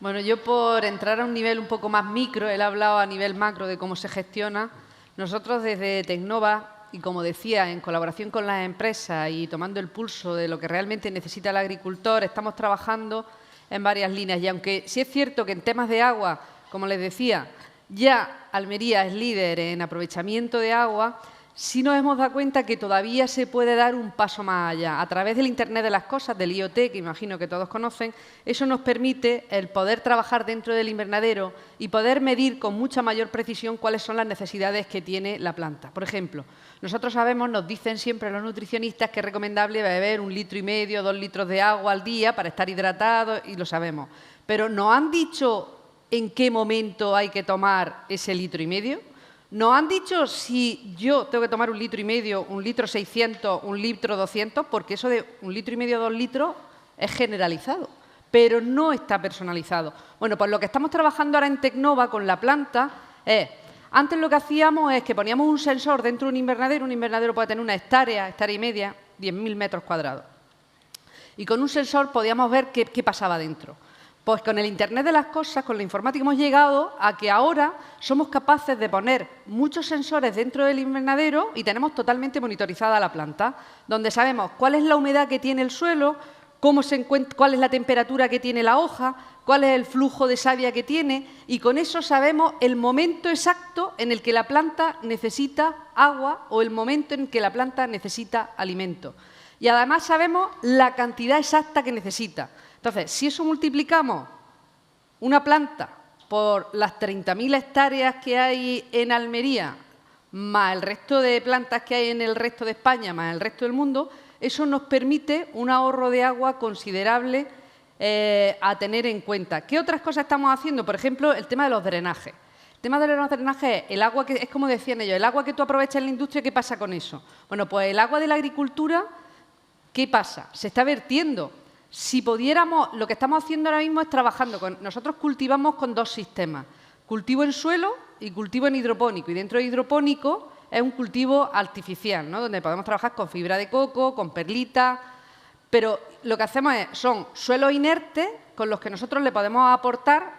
Bueno, yo por entrar a un nivel un poco más micro, él ha hablado a nivel macro de cómo se gestiona. Nosotros desde Tecnova, y como decía, en colaboración con las empresas y tomando el pulso de lo que realmente necesita el agricultor, estamos trabajando en varias líneas. Y aunque sí es cierto que en temas de agua, como les decía, ya Almería es líder en aprovechamiento de agua, sí nos hemos dado cuenta que todavía se puede dar un paso más allá. A través del Internet de las Cosas, del IoT, que imagino que todos conocen, eso nos permite el poder trabajar dentro del invernadero y poder medir con mucha mayor precisión cuáles son las necesidades que tiene la planta. Por ejemplo, nosotros sabemos, nos dicen siempre los nutricionistas que es recomendable beber 1,5 litros, 2 litros de agua al día para estar hidratados, y lo sabemos. Pero ¿nos han dicho en qué momento hay que tomar ese 1,5 litros? ¿Nos han dicho si yo tengo que tomar 1,5 litros, 1 litro 600, 1 litro 200? Porque eso de 1,5 litros, 2 litros es generalizado, pero no está personalizado. Bueno, pues lo que estamos trabajando ahora en Tecnova con la planta es, antes lo que hacíamos es que poníamos un sensor dentro de un invernadero puede tener una hectárea y media, 10.000 metros cuadrados. Y con un sensor podíamos ver qué pasaba dentro. Pues con el Internet de las Cosas, con la informática, hemos llegado a que ahora somos capaces de poner muchos sensores dentro del invernadero y tenemos totalmente monitorizada la planta, donde sabemos cuál es la humedad que tiene el suelo, cuál es la temperatura que tiene la hoja, cuál es el flujo de savia que tiene, y con eso sabemos el momento exacto en el que la planta necesita agua o el momento en que la planta necesita alimento. Y además sabemos la cantidad exacta que necesita. Entonces, si eso multiplicamos una planta por las 30.000 hectáreas que hay en Almería, más el resto de plantas que hay en el resto de España, más el resto del mundo, eso nos permite un ahorro de agua considerable a tener en cuenta. ¿Qué otras cosas estamos haciendo? Por ejemplo, el tema de los drenajes. El tema de los drenajes es el agua que, es como decían ellos, el agua que tú aprovechas en la industria, ¿qué pasa con eso? Bueno, pues el agua de la agricultura, ¿qué pasa? Se está vertiendo. Si pudiéramos, lo que estamos haciendo ahora mismo es trabajando con, nosotros cultivamos con 2 sistemas, cultivo en suelo y cultivo en hidropónico, y dentro de hidropónico es un cultivo artificial, ¿no? Donde podemos trabajar con fibra de coco, con perlita, pero lo que hacemos son suelos inertes con los que nosotros le podemos aportar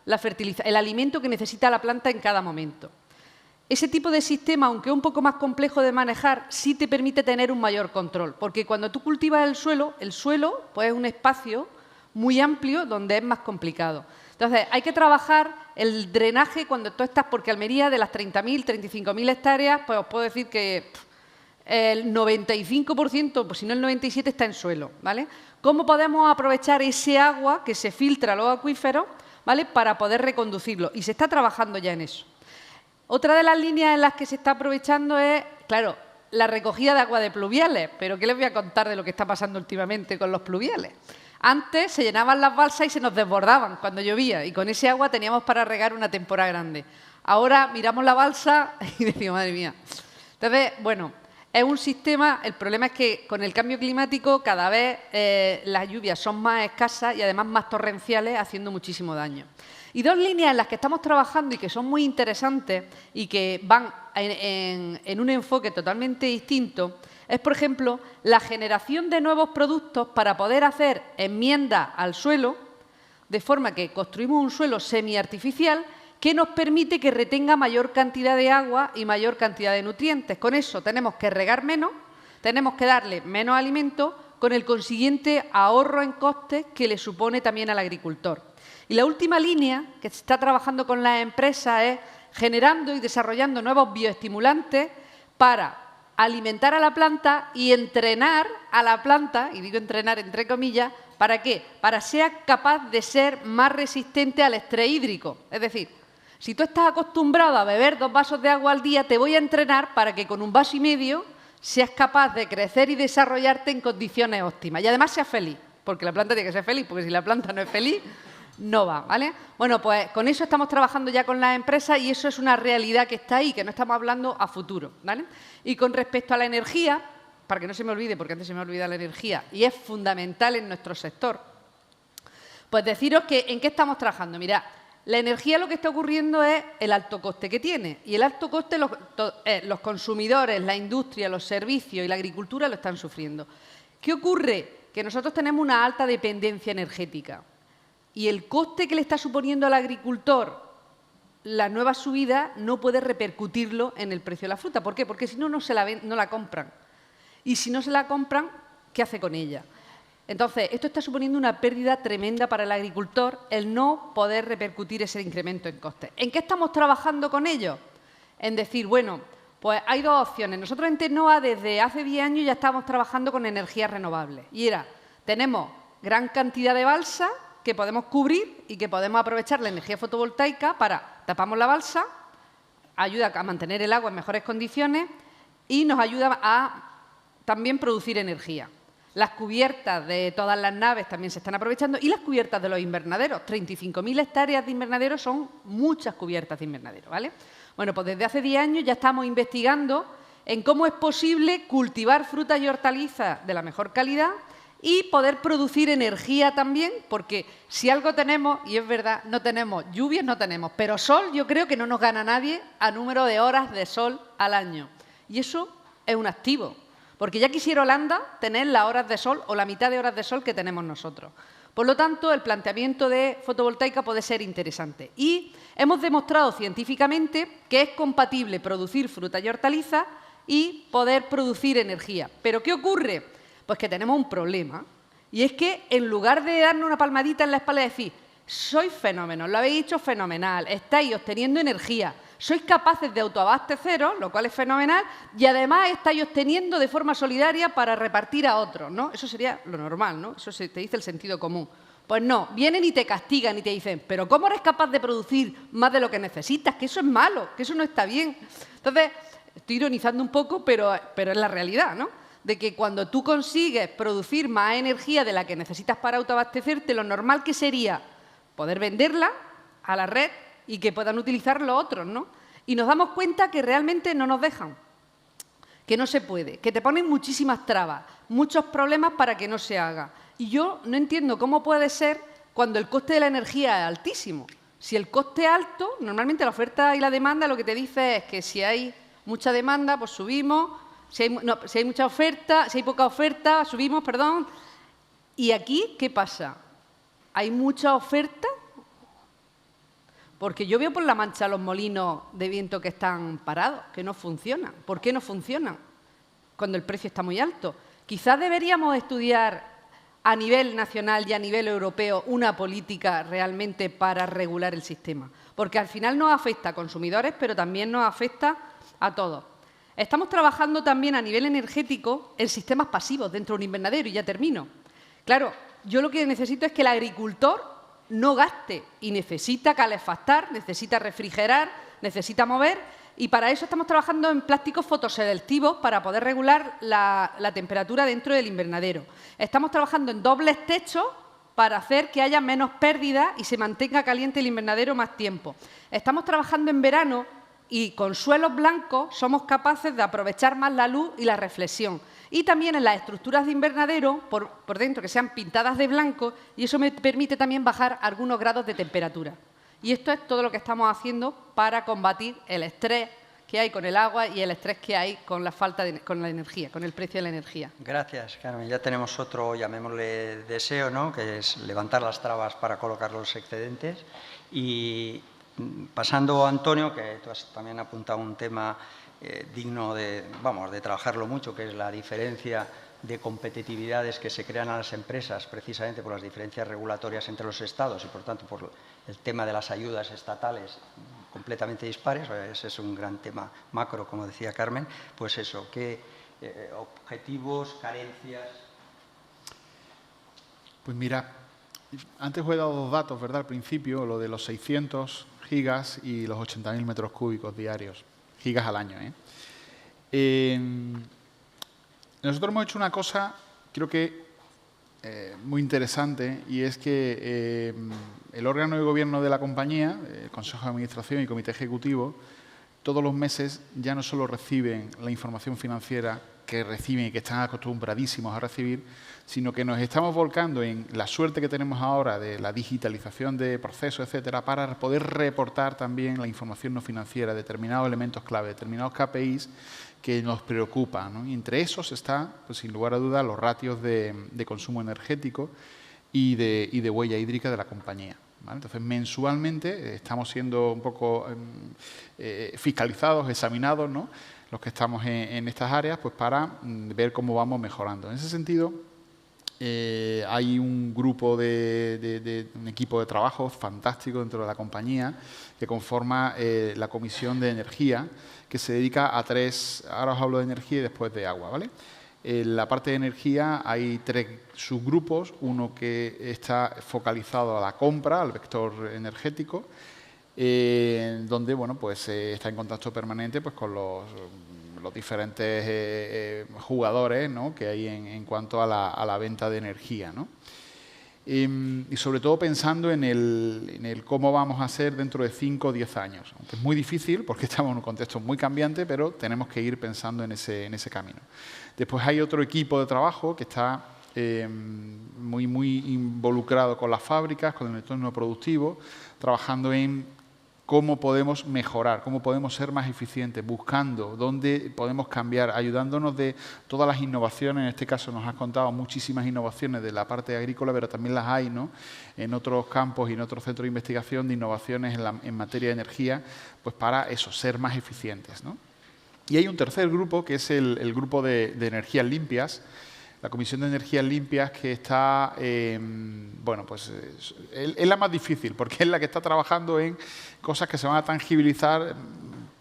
el alimento que necesita la planta en cada momento. Ese tipo de sistema, aunque es un poco más complejo de manejar, sí te permite tener un mayor control, porque cuando tú cultivas el suelo pues, es un espacio muy amplio donde es más complicado. Entonces, hay que trabajar el drenaje cuando tú estás, porque Almería, de las 30.000, 35.000 hectáreas, pues os puedo decir que el 95%, pues si no el 97%, está en suelo, ¿vale? ¿Cómo podemos aprovechar ese agua que se filtra a los acuíferos, ¿vale?, para poder reconducirlo? Y se está trabajando ya en eso. Otra de las líneas en las que se está aprovechando es, claro, la recogida de agua de pluviales. Pero ¿qué les voy a contar de lo que está pasando últimamente con los pluviales? Antes se llenaban las balsas y se nos desbordaban cuando llovía, y con ese agua teníamos para regar una temporada grande. Ahora miramos la balsa y decimos, madre mía. Entonces, bueno, es un sistema, el problema es que con el cambio climático cada vez las lluvias son más escasas y además más torrenciales, haciendo muchísimo daño. Y 2 líneas en las que estamos trabajando y que son muy interesantes y que van en un enfoque totalmente distinto es, por ejemplo, la generación de nuevos productos para poder hacer enmiendas al suelo, de forma que construimos un suelo semiartificial que nos permite que retenga mayor cantidad de agua y mayor cantidad de nutrientes. Con eso tenemos que regar menos, tenemos que darle menos alimento, con el consiguiente ahorro en costes que le supone también al agricultor. Y la última línea que se está trabajando con las empresas es generando y desarrollando nuevos bioestimulantes para alimentar a la planta y entrenar a la planta, y digo entrenar entre comillas, ¿para qué? Para que sea capaz de ser más resistente al estrés hídrico. Es decir, si tú estás acostumbrado a beber 2 vasos de agua al día, te voy a entrenar para que con 1,5 vasos seas capaz de crecer y desarrollarte en condiciones óptimas. Y además seas feliz, porque la planta tiene que ser feliz, porque si la planta no es feliz, no va, ¿vale? Bueno, pues con eso estamos trabajando ya con las empresas y eso es una realidad que está ahí, que no estamos hablando a futuro, ¿vale? Y con respecto a la energía, para que no se me olvide, porque antes se me olvida la energía, y es fundamental en nuestro sector, pues deciros que en qué estamos trabajando. Mirad, la energía lo que está ocurriendo es el alto coste que tiene, y el alto coste los consumidores, la industria, los servicios y la agricultura lo están sufriendo. ¿Qué ocurre? Que nosotros tenemos una alta dependencia energética. Y el coste que le está suponiendo al agricultor la nueva subida no puede repercutirlo en el precio de la fruta. ¿Por qué? Porque si no, no la compran. Y si no se la compran, ¿qué hace con ella? Entonces, esto está suponiendo una pérdida tremenda para el agricultor, el no poder repercutir ese incremento en costes. ¿En qué estamos trabajando con ellos? En decir, bueno, pues hay 2 opciones. Nosotros en Tecnova desde hace 10 años ya estamos trabajando con energías renovables. Y tenemos gran cantidad de balsa que podemos cubrir y que podemos aprovechar la energía fotovoltaica para tapamos la balsa, ayuda a mantener el agua en mejores condiciones y nos ayuda a también producir energía. Las cubiertas de todas las naves también se están aprovechando y las cubiertas de los invernaderos. 35.000 hectáreas de invernaderos son muchas cubiertas de invernadero, ¿vale? Bueno, pues desde hace 10 años ya estamos investigando en cómo es posible cultivar frutas y hortalizas de la mejor calidad y poder producir energía también, porque si algo tenemos, y es verdad, no tenemos lluvias, no tenemos, pero sol yo creo que no nos gana nadie a número de horas de sol al año. Y eso es un activo, porque ya quisiera Holanda tener las horas de sol o la mitad de horas de sol que tenemos nosotros. Por lo tanto, el planteamiento de fotovoltaica puede ser interesante. Y hemos demostrado científicamente que es compatible producir fruta y hortalizas y poder producir energía. ¿Pero qué ocurre? Pues que tenemos un problema, y es que en lugar de darnos una palmadita en la espalda y decir sois fenómenos, lo habéis hecho fenomenal, estáis obteniendo energía, sois capaces de autoabasteceros, lo cual es fenomenal, y además estáis obteniendo de forma solidaria para repartir a otros, ¿no? Eso sería lo normal, ¿no? Eso te dice el sentido común. Pues no, vienen y te castigan y te dicen, pero ¿cómo eres capaz de producir más de lo que necesitas? Que eso es malo, que eso no está bien. Entonces, estoy ironizando un poco, pero es la realidad, ¿no? De que cuando tú consigues producir más energía de la que necesitas para autoabastecerte, lo normal que sería poder venderla a la red y que puedan utilizar los otros, ¿no? Y nos damos cuenta que realmente no nos dejan, que no se puede, que te ponen muchísimas trabas, muchos problemas para que no se haga. Y yo no entiendo cómo puede ser cuando el coste de la energía es altísimo. Si el coste es alto, normalmente la oferta y la demanda lo que te dice es que si hay mucha demanda, pues subimos. Si hay mucha oferta, si hay poca oferta, subimos, perdón. ¿Y aquí qué pasa? ¿Hay mucha oferta? Porque yo veo por la Mancha los molinos de viento que están parados, que no funcionan. ¿Por qué no funcionan? Cuando el precio está muy alto. Quizás deberíamos estudiar a nivel nacional y a nivel europeo una política realmente para regular el sistema. Porque al final nos afecta a consumidores, pero también nos afecta a todos. Estamos trabajando también a nivel energético en sistemas pasivos dentro de un invernadero, y ya termino. Claro, yo lo que necesito es que el agricultor no gaste y necesita calefactar, necesita refrigerar, necesita mover, y para eso estamos trabajando en plásticos fotoselectivos para poder regular la temperatura dentro del invernadero. Estamos trabajando en dobles techos para hacer que haya menos pérdidas y se mantenga caliente el invernadero más tiempo. Estamos trabajando en verano y con suelos blancos somos capaces de aprovechar más la luz y la reflexión. Y también en las estructuras de invernadero, por dentro, que sean pintadas de blanco, y eso me permite también bajar algunos grados de temperatura. Y esto es todo lo que estamos haciendo para combatir el estrés que hay con el agua y el estrés que hay con la falta con la energía, con el precio de la energía. Gracias, Carmen. Ya tenemos otro, llamémosle deseo, ¿no?, que es levantar las trabas para colocar los excedentes. Y pasando a Antonio, que tú has también apuntado un tema digno de trabajarlo mucho, que es la diferencia de competitividades que se crean a las empresas precisamente por las diferencias regulatorias entre los estados y, por tanto, por el tema de las ayudas estatales completamente dispares. Ese es un gran tema macro, como decía Carmen. Pues eso, ¿qué objetivos, carencias? Pues mira, antes os he dado dos datos, ¿verdad? Al principio, lo de los 600 gigas y los 80.000 metros cúbicos diarios, gigas al año, Nosotros hemos hecho una cosa, creo que muy interesante, y es que el órgano de gobierno de la compañía, el Consejo de Administración y Comité Ejecutivo, todos los meses ya no solo reciben la información financiera que reciben y que están acostumbradísimos a recibir, sino que nos estamos volcando en la suerte que tenemos ahora de la digitalización de procesos, etcétera, para poder reportar también la información no financiera, determinados elementos clave, determinados KPIs que nos preocupan, ¿no? Y entre esos está, pues, sin lugar a dudas, los ratios de consumo energético y de huella hídrica de la compañía, ¿vale? Entonces, mensualmente estamos siendo un poco fiscalizados, examinados, ¿no?, los que estamos en estas áreas, pues para ver cómo vamos mejorando. En ese sentido, hay un grupo un equipo de trabajo fantástico dentro de la compañía que conforma la Comisión de Energía, que se dedica a ahora os hablo de energía y después de agua, ¿vale? En la parte de energía hay 3 subgrupos, uno que está focalizado a la compra, al vector energético, donde, bueno, pues está en contacto permanente, pues, con los diferentes jugadores, ¿no?, que hay en cuanto a la venta de energía, ¿no? Y sobre todo pensando en el cómo vamos a ser dentro de 5 o 10 años. Aunque es muy difícil porque estamos en un contexto muy cambiante, pero tenemos que ir pensando en ese camino. Después hay otro equipo de trabajo que está muy involucrado con las fábricas, con el entorno productivo, trabajando en cómo podemos mejorar, cómo podemos ser más eficientes, buscando dónde podemos cambiar, ayudándonos de todas las innovaciones. En este caso nos has contado muchísimas innovaciones de la parte agrícola, pero también las hay, ¿no?, en otros campos y en otros centros de investigación de innovaciones en materia de energía, pues para eso, ser más eficientes, ¿no? Y hay un tercer grupo, que es el grupo de energías limpias, la Comisión de Energías Limpias, que está, bueno, pues es la más difícil, porque es la que está trabajando en cosas que se van a tangibilizar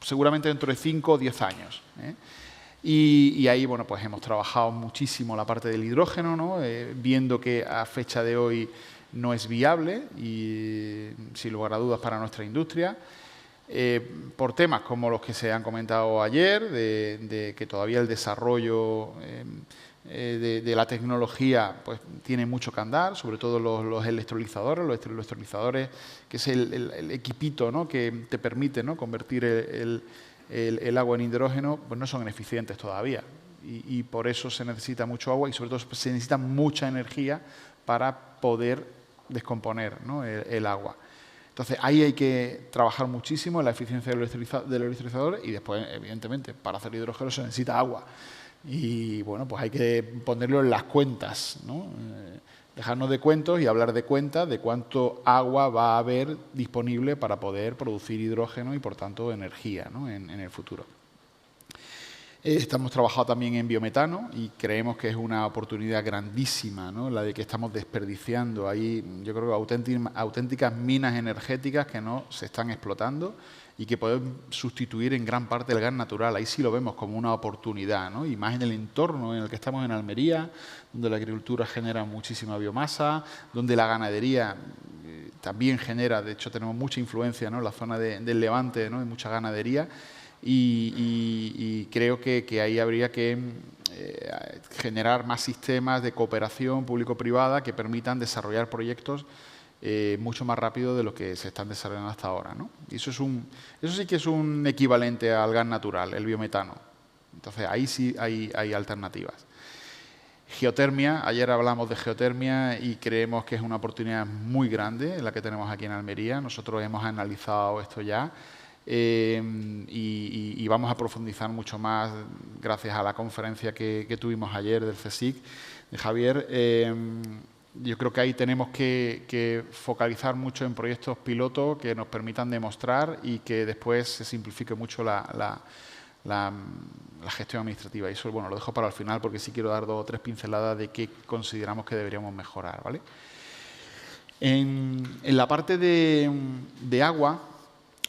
seguramente dentro de 5 o 10 años, Y ahí, bueno, pues hemos trabajado muchísimo la parte del hidrógeno, ¿no?, viendo que a fecha de hoy no es viable y, sin lugar a dudas, para nuestra industria. Por temas como los que se han comentado ayer, de que todavía el desarrollo de la tecnología, pues, tiene mucho que andar, sobre todo los electrolizadores. Los electrolizadores, que es el equipito, ¿no?, que te permite, ¿no?, convertir el agua en hidrógeno, pues no son eficientes todavía. Y por eso se necesita mucho agua y, sobre todo, se necesita mucha energía para poder descomponer, ¿no?, el agua. Entonces, ahí hay que trabajar muchísimo en la eficiencia del electrolizador y después, evidentemente, para hacer hidrógeno se necesita agua. Y, bueno, pues hay que ponerlo en las cuentas, ¿no? Dejarnos de cuentos y hablar de cuentas de cuánto agua va a haber disponible para poder producir hidrógeno y, por tanto, energía, ¿no?, en el futuro. Estamos trabajando también en biometano y creemos que es una oportunidad grandísima, ¿no?, la de que estamos desperdiciando ahí, yo creo que auténticas minas energéticas que no se están explotando y que pueden sustituir en gran parte el gas natural. Ahí sí lo vemos como una oportunidad, ¿no?, y más en el entorno en el que estamos en Almería, donde la agricultura genera muchísima biomasa, donde la ganadería también genera, de hecho tenemos mucha influencia, ¿no?, en la zona del Levante, ¿no?, hay mucha ganadería. Y creo que ahí habría que generar más sistemas de cooperación público-privada que permitan desarrollar proyectos mucho más rápido de lo que se están desarrollando hasta ahora, ¿no? Y eso sí que es un equivalente al gas natural, el biometano. Entonces, ahí sí hay alternativas. Geotermia, ayer hablamos de geotermia y creemos que es una oportunidad muy grande la que tenemos aquí en Almería. Nosotros hemos analizado esto ya. Y vamos a profundizar mucho más gracias a la conferencia que tuvimos ayer del CSIC, de Javier. Yo creo que ahí tenemos que focalizar mucho en proyectos piloto que nos permitan demostrar y que después se simplifique mucho la la gestión administrativa. Y eso, bueno, lo dejo para el final porque sí quiero dar 2 o 3 pinceladas de qué consideramos que deberíamos mejorar, ¿vale? En la parte de agua,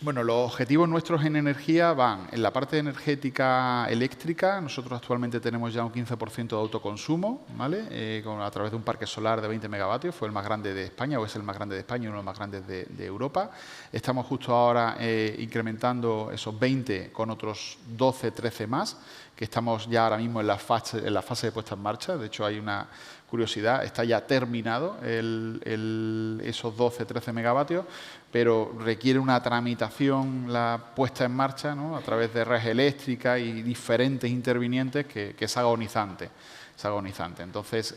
bueno, los objetivos nuestros en energía van en la parte energética eléctrica. Nosotros actualmente tenemos ya un 15% de autoconsumo, ¿vale? A través de un parque solar de 20 megavatios, fue el más grande de España, o es el más grande de España y uno de los más grandes de Europa. Estamos justo ahora incrementando esos 20 con otros 12, 13 más, que estamos ya ahora mismo en la fase de puesta en marcha. De hecho, hay una curiosidad, está ya terminado esos 12, 13 megavatios, pero requiere una tramitación la puesta en marcha, ¿no?, a través de redes eléctricas y diferentes intervinientes que es agonizante. Es agonizante. Entonces,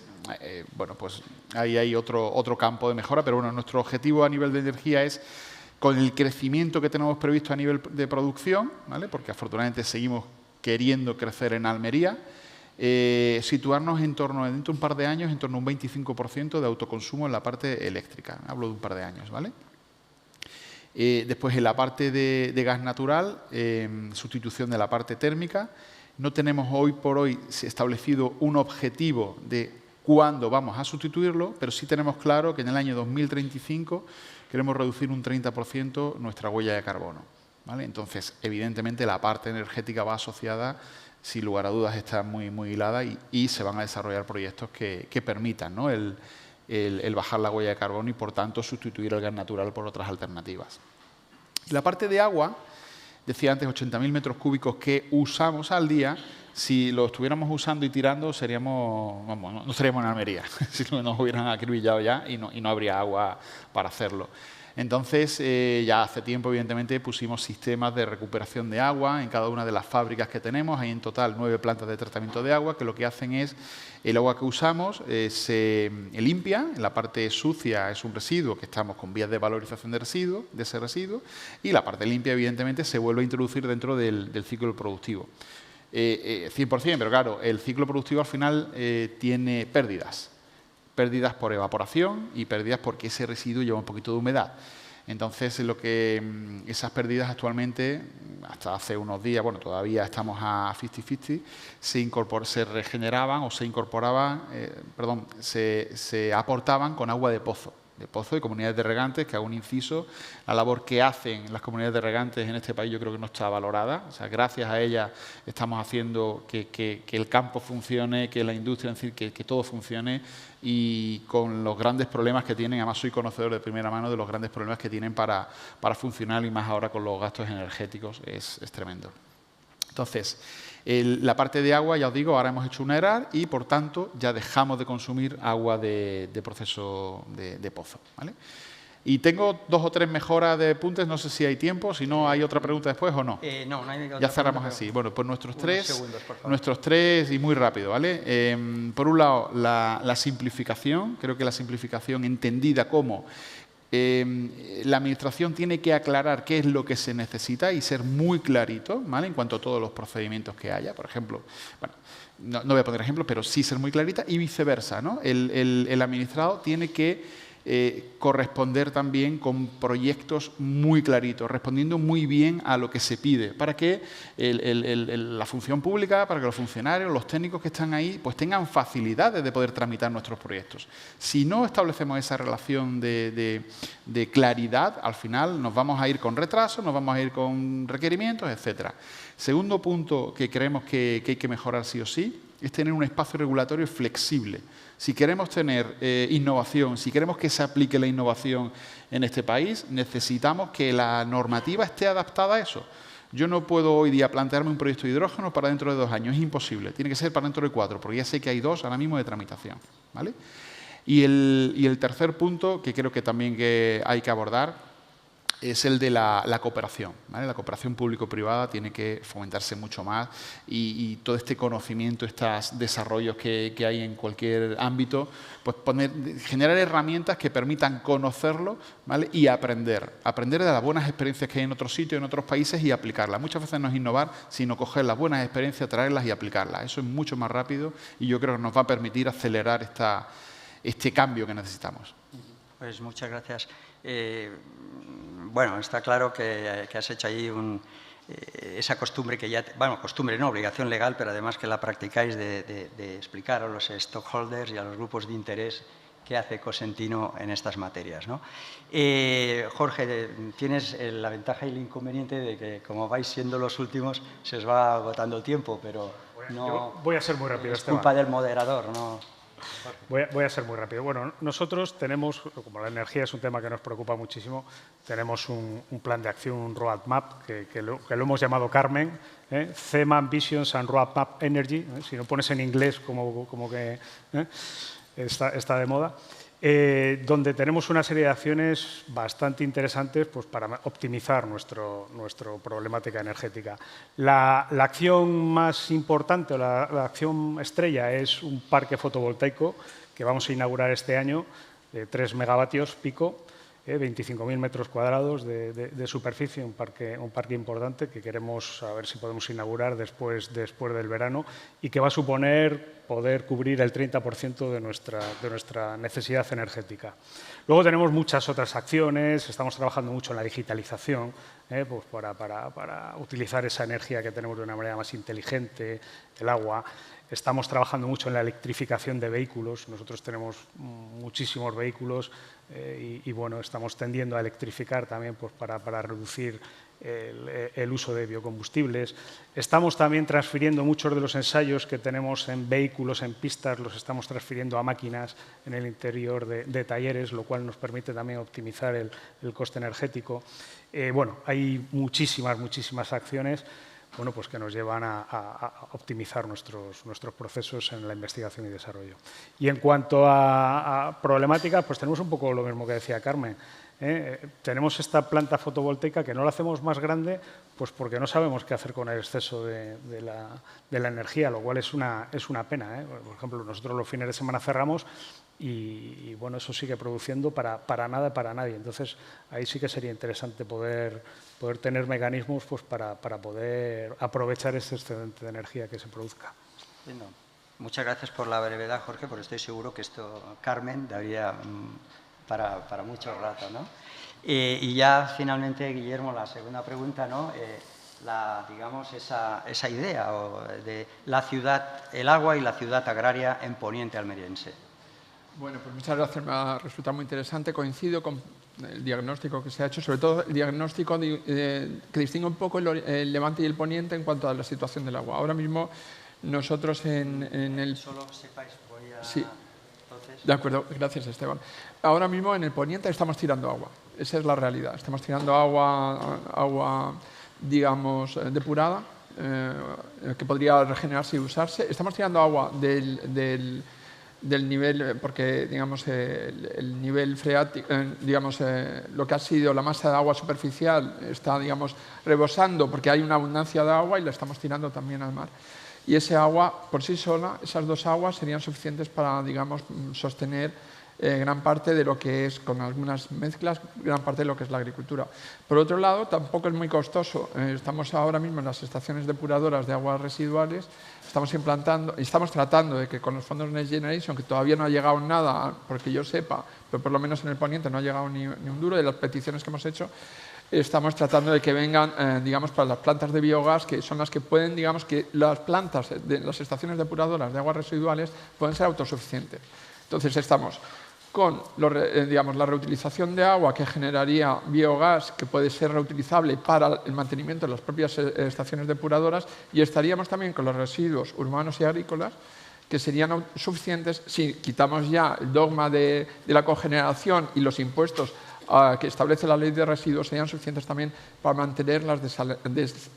bueno, pues ahí hay otro campo de mejora, pero bueno, nuestro objetivo a nivel de energía es, con el crecimiento que tenemos previsto a nivel de producción, ¿vale?, porque afortunadamente seguimos queriendo crecer en Almería, situarnos dentro de un par de años, en torno a un 25% de autoconsumo en la parte eléctrica. Hablo de un par de años, ¿vale? Después, en la parte de gas natural, sustitución de la parte térmica. No tenemos hoy por hoy establecido un objetivo de cuándo vamos a sustituirlo, pero sí tenemos claro que en el año 2035 queremos reducir un 30% nuestra huella de carbono, ¿vale? Entonces, evidentemente, la parte energética va asociada, sin lugar a dudas, está muy hilada y se van a desarrollar proyectos que permitan, ¿no?, el bajar la huella de carbono y, por tanto, sustituir el gas natural por otras alternativas. Y la parte de agua, decía antes, 80.000 metros cúbicos que usamos al día. Si lo estuviéramos usando y tirando, seríamos, vamos, no estaríamos en Almería, si nos hubieran acribillado ya y no habría agua para hacerlo. Entonces, ya hace tiempo, evidentemente, pusimos sistemas de recuperación de agua en cada una de las fábricas que tenemos. Hay en total 9 plantas de tratamiento de agua que lo que hacen es, el agua que usamos se limpia, en la parte sucia es un residuo que estamos con vías de valorización de ese residuo, y la parte limpia, evidentemente, se vuelve a introducir dentro del ciclo productivo. 100%, pero claro, el ciclo productivo al final tiene pérdidas por evaporación y pérdidas porque ese residuo lleva un poquito de humedad. Entonces, esas pérdidas actualmente, hasta hace unos días, bueno, todavía estamos a 50-50, se regeneraban o se aportaban con agua de pozo de comunidades de regantes, que hago un inciso. La labor que hacen las comunidades de regantes en este país yo creo que no está valorada. O sea, gracias a ellas estamos haciendo que el campo funcione, que la industria, es decir, que todo funcione, y con los grandes problemas que tienen. Además, soy conocedor de primera mano de los grandes problemas que tienen para funcionar, y más ahora con los gastos energéticos, es tremendo. Entonces, la parte de agua, ya os digo, ahora hemos hecho una ERAR y, por tanto, ya dejamos de consumir agua de proceso de pozo, ¿vale? Y tengo 2 o 3 mejoras de puntos, no sé si hay tiempo, si no hay otra pregunta después o no. No hay otra. Ya cerramos así. Bueno, pues nuestros tres, y muy rápido, ¿vale? Por un lado, la simplificación. Creo que la simplificación entendida como la Administración tiene que aclarar qué es lo que se necesita y ser muy clarito, ¿vale?, en cuanto a todos los procedimientos que haya. Por ejemplo, bueno, no voy a poner ejemplos, pero sí ser muy clarita, y viceversa, ¿no? El administrado tiene que corresponder también con proyectos muy claritos, respondiendo muy bien a lo que se pide, para que la función pública, para que los funcionarios, los técnicos que están ahí, pues tengan facilidades de poder tramitar nuestros proyectos. Si no establecemos esa relación de claridad, al final nos vamos a ir con retrasos, nos vamos a ir con requerimientos, etcétera. Segundo punto que creemos que hay que mejorar sí o sí es tener un espacio regulatorio flexible. Si queremos tener innovación, si queremos que se aplique la innovación en este país, necesitamos que la normativa esté adaptada a eso. Yo no puedo hoy día plantearme un proyecto de hidrógeno para dentro de 2 años, es imposible. Tiene que ser para dentro de 4, porque ya sé que hay 2 ahora mismo de tramitación, ¿vale? Y el tercer punto, que creo que también hay que abordar, es el de la cooperación, ¿vale? La cooperación público-privada tiene que fomentarse mucho más, y todo este conocimiento, estos desarrollos que hay en cualquier ámbito, pues generar herramientas que permitan conocerlo, ¿vale?, y aprender de las buenas experiencias que hay en otros sitios, en otros países, y aplicarlas. Muchas veces no es innovar, sino coger las buenas experiencias, traerlas y aplicarlas. Eso es mucho más rápido y yo creo que nos va a permitir acelerar este cambio que necesitamos. Pues muchas gracias. Bueno, está claro que has hecho ahí esa costumbre que ya, bueno, costumbre no, obligación legal, pero además que la practicáis de explicar a los stockholders y a los grupos de interés qué hace Cosentino en estas materias, ¿no? Jorge, tienes la ventaja y el inconveniente de que, como vais siendo los últimos, se os va agotando el tiempo, pero no... Voy a ser muy rápido, es culpa del moderador, ¿no? Voy a ser muy rápido. Bueno, nosotros tenemos, como la energía es un tema que nos preocupa muchísimo, tenemos un plan de acción, un roadmap, que lo hemos llamado Carmen, Theme, Ambitions and Roadmap Energy. Si no pones en inglés, como que está de moda. Donde tenemos una serie de acciones bastante interesantes pues, para optimizar nuestra problemática energética. La acción más importante, o la acción estrella, es un parque fotovoltaico que vamos a inaugurar este año de 3 megavatios pico, 25.000 metros cuadrados de superficie, un parque importante que queremos a ver si podemos inaugurar después del verano y que va a suponer poder cubrir el 30% de nuestra necesidad energética. Luego tenemos muchas otras acciones, estamos trabajando mucho en la digitalización, pues para utilizar esa energía que tenemos de una manera más inteligente, el agua. Estamos trabajando mucho en la electrificación de vehículos. Nosotros tenemos muchísimos vehículos y bueno, estamos tendiendo a electrificar también pues, para reducir el uso de biocombustibles. Estamos también transfiriendo muchos de los ensayos que tenemos en vehículos, en pistas, los estamos transfiriendo a máquinas en el interior de talleres, lo cual nos permite también optimizar el coste energético. Bueno, hay muchísimas acciones bueno, pues que nos llevan a optimizar nuestros procesos en la investigación y desarrollo. Y en cuanto a problemáticas, pues tenemos un poco lo mismo que decía Carmen. Tenemos esta planta fotovoltaica que no la hacemos más grande pues porque no sabemos qué hacer con el exceso de la energía, lo cual es una pena. Por ejemplo, nosotros los fines de semana cerramos y bueno, eso sigue produciendo para nada, para nadie. Entonces, ahí sí que sería interesante poder tener mecanismos pues, para poder aprovechar ese excedente de energía que se produzca. Bueno, muchas gracias por la brevedad, Jorge, porque estoy seguro que esto, Carmen, daría para mucho rato, ¿no? Y ya finalmente, Guillermo, la segunda pregunta, ¿no? Digamos, esa idea de la ciudad, el agua y la ciudad agraria en Poniente almeriense. Bueno, pues muchas gracias, me ha resultado muy interesante. Coincido con el diagnóstico que se ha hecho, sobre todo el diagnóstico que distingue un poco el Levante y el Poniente en cuanto a la situación del agua. Ahora mismo nosotros en el... Solo sepáis, voy a... Sí. De acuerdo, gracias Esteban. Ahora mismo en el Poniente estamos tirando agua, esa es la realidad. Estamos tirando agua digamos, depurada, que podría regenerarse y usarse. Estamos tirando agua del nivel, porque digamos, el nivel freático, digamos, lo que ha sido la masa de agua superficial está, digamos, rebosando porque hay una abundancia de agua y la estamos tirando también al mar. Y ese agua, por sí sola, esas dos aguas serían suficientes para, digamos, sostener gran parte de lo que es, con algunas mezclas, gran parte de lo que es la agricultura. Por otro lado, tampoco es muy costoso. Estamos ahora mismo en las estaciones depuradoras de aguas residuales, estamos implantando y estamos tratando de que con los fondos Next Generation, que todavía no ha llegado nada, porque yo sepa, pero por lo menos en el Poniente no ha llegado ni un duro de las peticiones que hemos hecho, estamos tratando de que vengan, digamos, para las plantas de biogás, que son las que pueden, digamos, que las plantas de las estaciones depuradoras de aguas residuales pueden ser autosuficientes. Entonces, estamos con digamos, la reutilización de agua que generaría biogás, que puede ser reutilizable para el mantenimiento de las propias estaciones depuradoras, y estaríamos también con los residuos urbanos y agrícolas, que serían suficientes si quitamos ya el dogma de la cogeneración y los impuestos que establece la ley de residuos, serían suficientes también para mantener las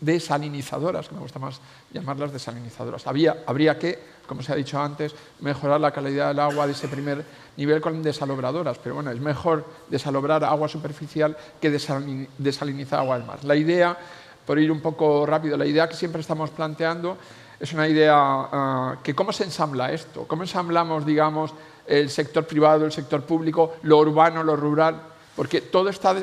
desalinizadoras, que me gusta más llamarlas desalinizadoras. Habría que, como se ha dicho antes, mejorar la calidad del agua de ese primer nivel con desalobradoras, pero bueno, es mejor desalobrar agua superficial que desalinizar agua del mar. La idea, por ir un poco rápido, la idea que siempre estamos planteando es una idea que ¿cómo se ensambla esto? ¿Cómo ensamblamos, digamos, el sector privado, el sector público, lo urbano, lo rural? Porque todo está,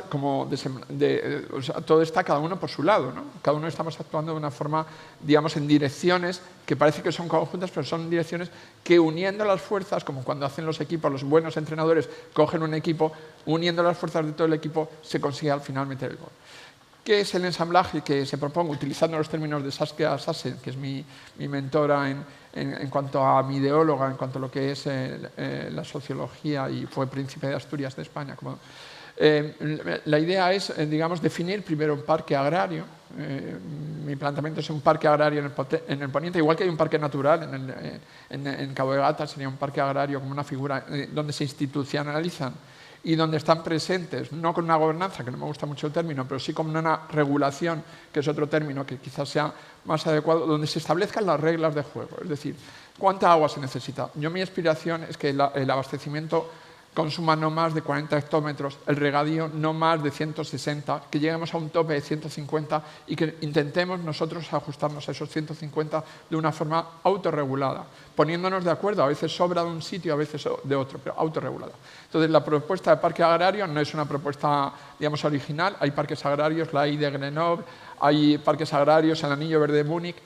todo está cada uno por su lado, ¿no? Cada uno estamos actuando de una forma, digamos, en direcciones que parece que son conjuntas, pero son direcciones que uniendo las fuerzas, como cuando hacen los equipos, los buenos entrenadores cogen un equipo, uniendo las fuerzas de todo el equipo, se consigue al final meter el gol. ¿Qué es el ensamblaje que se propongo utilizando los términos de Saskia Sassen, que es mi mentora en cuanto a mi ideóloga, en cuanto a lo que es la sociología y fue príncipe de Asturias de España? La idea es, digamos, definir primero un parque agrario. Mi planteamiento es un parque agrario en el poniente, igual que hay un parque natural en Cabo de Gata, sería un parque agrario como una figura donde se institucionalizan y donde están presentes, no con una gobernanza, que no me gusta mucho el término, pero sí con una regulación, que es otro término que quizás sea más adecuado, donde se establezcan las reglas de juego. Es decir, ¿cuánta agua se necesita? Mi aspiración es que el abastecimiento consuma no más de 40 hectómetros, el regadío no más de 160, que lleguemos a un tope de 150 y que intentemos nosotros ajustarnos a esos 150 de una forma autorregulada, poniéndonos de acuerdo, a veces sobra de un sitio, a veces de otro, pero autorregulada. Entonces, la propuesta de parque agrario no es una propuesta, digamos, original. Hay parques agrarios, la hay de Grenoble, hay parques agrarios en el Anillo Verde de Múnich,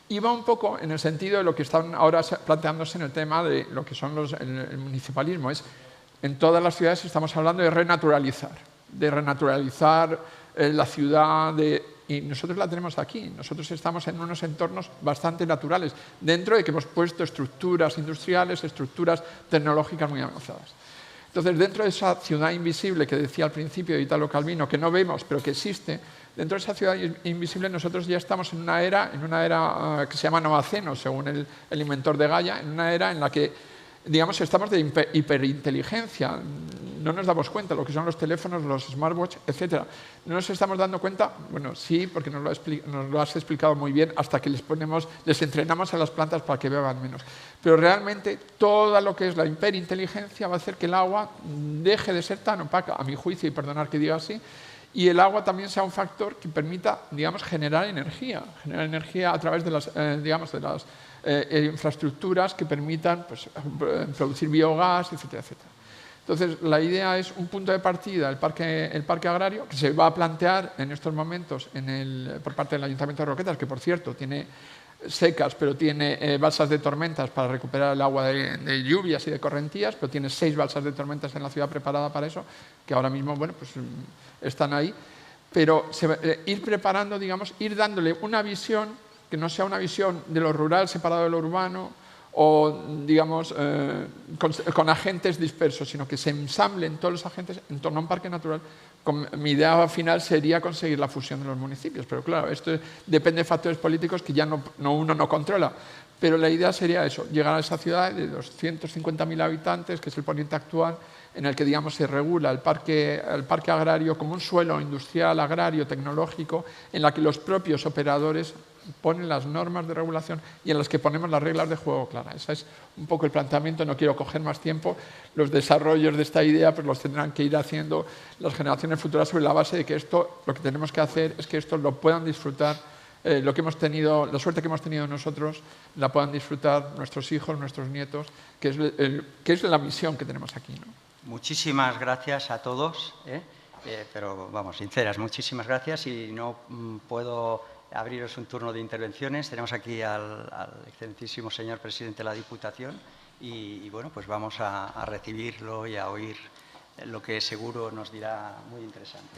y va un poco en el sentido de lo que están ahora planteándose en el tema de lo que son el municipalismo. En todas las ciudades estamos hablando de renaturalizar la ciudad, y nosotros la tenemos aquí. Nosotros estamos en unos entornos bastante naturales, dentro de que hemos puesto estructuras industriales, estructuras tecnológicas muy avanzadas. Entonces, dentro de esa ciudad invisible que decía al principio de Italo Calvino, que no vemos, pero que existe, dentro de esa ciudad invisible nosotros ya estamos en una era que se llama Novaceno, según el inventor de Gaia, en una era en la que, digamos, estamos de hiperinteligencia. No nos damos cuenta lo que son los teléfonos, los smartwatches, etc. No nos estamos dando cuenta, bueno, sí, porque nos lo has explicado muy bien, hasta que les entrenamos a las plantas para que beban menos. Pero realmente todo lo que es la hiperinteligencia va a hacer que el agua deje de ser tan opaca, a mi juicio, y perdonar que diga así, y el agua también sea un factor que permita, digamos, generar energía a través de las, digamos, de las infraestructuras que permitan, pues, producir biogás, etcétera, etcétera. Entonces, la idea es un punto de partida, el parque agrario, que se va a plantear en estos momentos por parte del Ayuntamiento de Roquetas, que, por cierto, tiene secas, pero tiene balsas de tormentas para recuperar el agua de lluvias y de correntías, pero tiene 6 balsas de tormentas en la ciudad preparada para eso, que ahora mismo, bueno, pues están ahí. Pero ir preparando, digamos, ir dándole una visión que no sea una visión de lo rural separado de lo urbano o, digamos, con agentes dispersos, sino que se ensamblen todos los agentes en torno a un parque natural. Mi idea final sería conseguir la fusión de los municipios, pero claro, esto depende de factores políticos que ya uno no controla. Pero la idea sería eso, llegar a esa ciudad de 250.000 habitantes, que es el poniente actual, en el que, digamos, se regula el parque agrario como un suelo industrial, agrario, tecnológico, en la que los propios operadores ponen las normas de regulación y en las que ponemos las reglas de juego claras. Ese es un poco el planteamiento, no quiero coger más tiempo. Los desarrollos de esta idea pues los tendrán que ir haciendo las generaciones futuras sobre la base de que esto, lo que tenemos que hacer es que esto lo puedan disfrutar, lo que hemos tenido, la suerte que hemos tenido nosotros, la puedan disfrutar nuestros hijos, nuestros nietos, que es la misión que tenemos aquí, ¿no? Muchísimas gracias a todos, pero vamos, sinceras, muchísimas gracias, y no puedo abriros un turno de intervenciones. Tenemos aquí al excelentísimo señor presidente de la Diputación y bueno, pues vamos a recibirlo y a oír lo que seguro nos dirá muy interesante.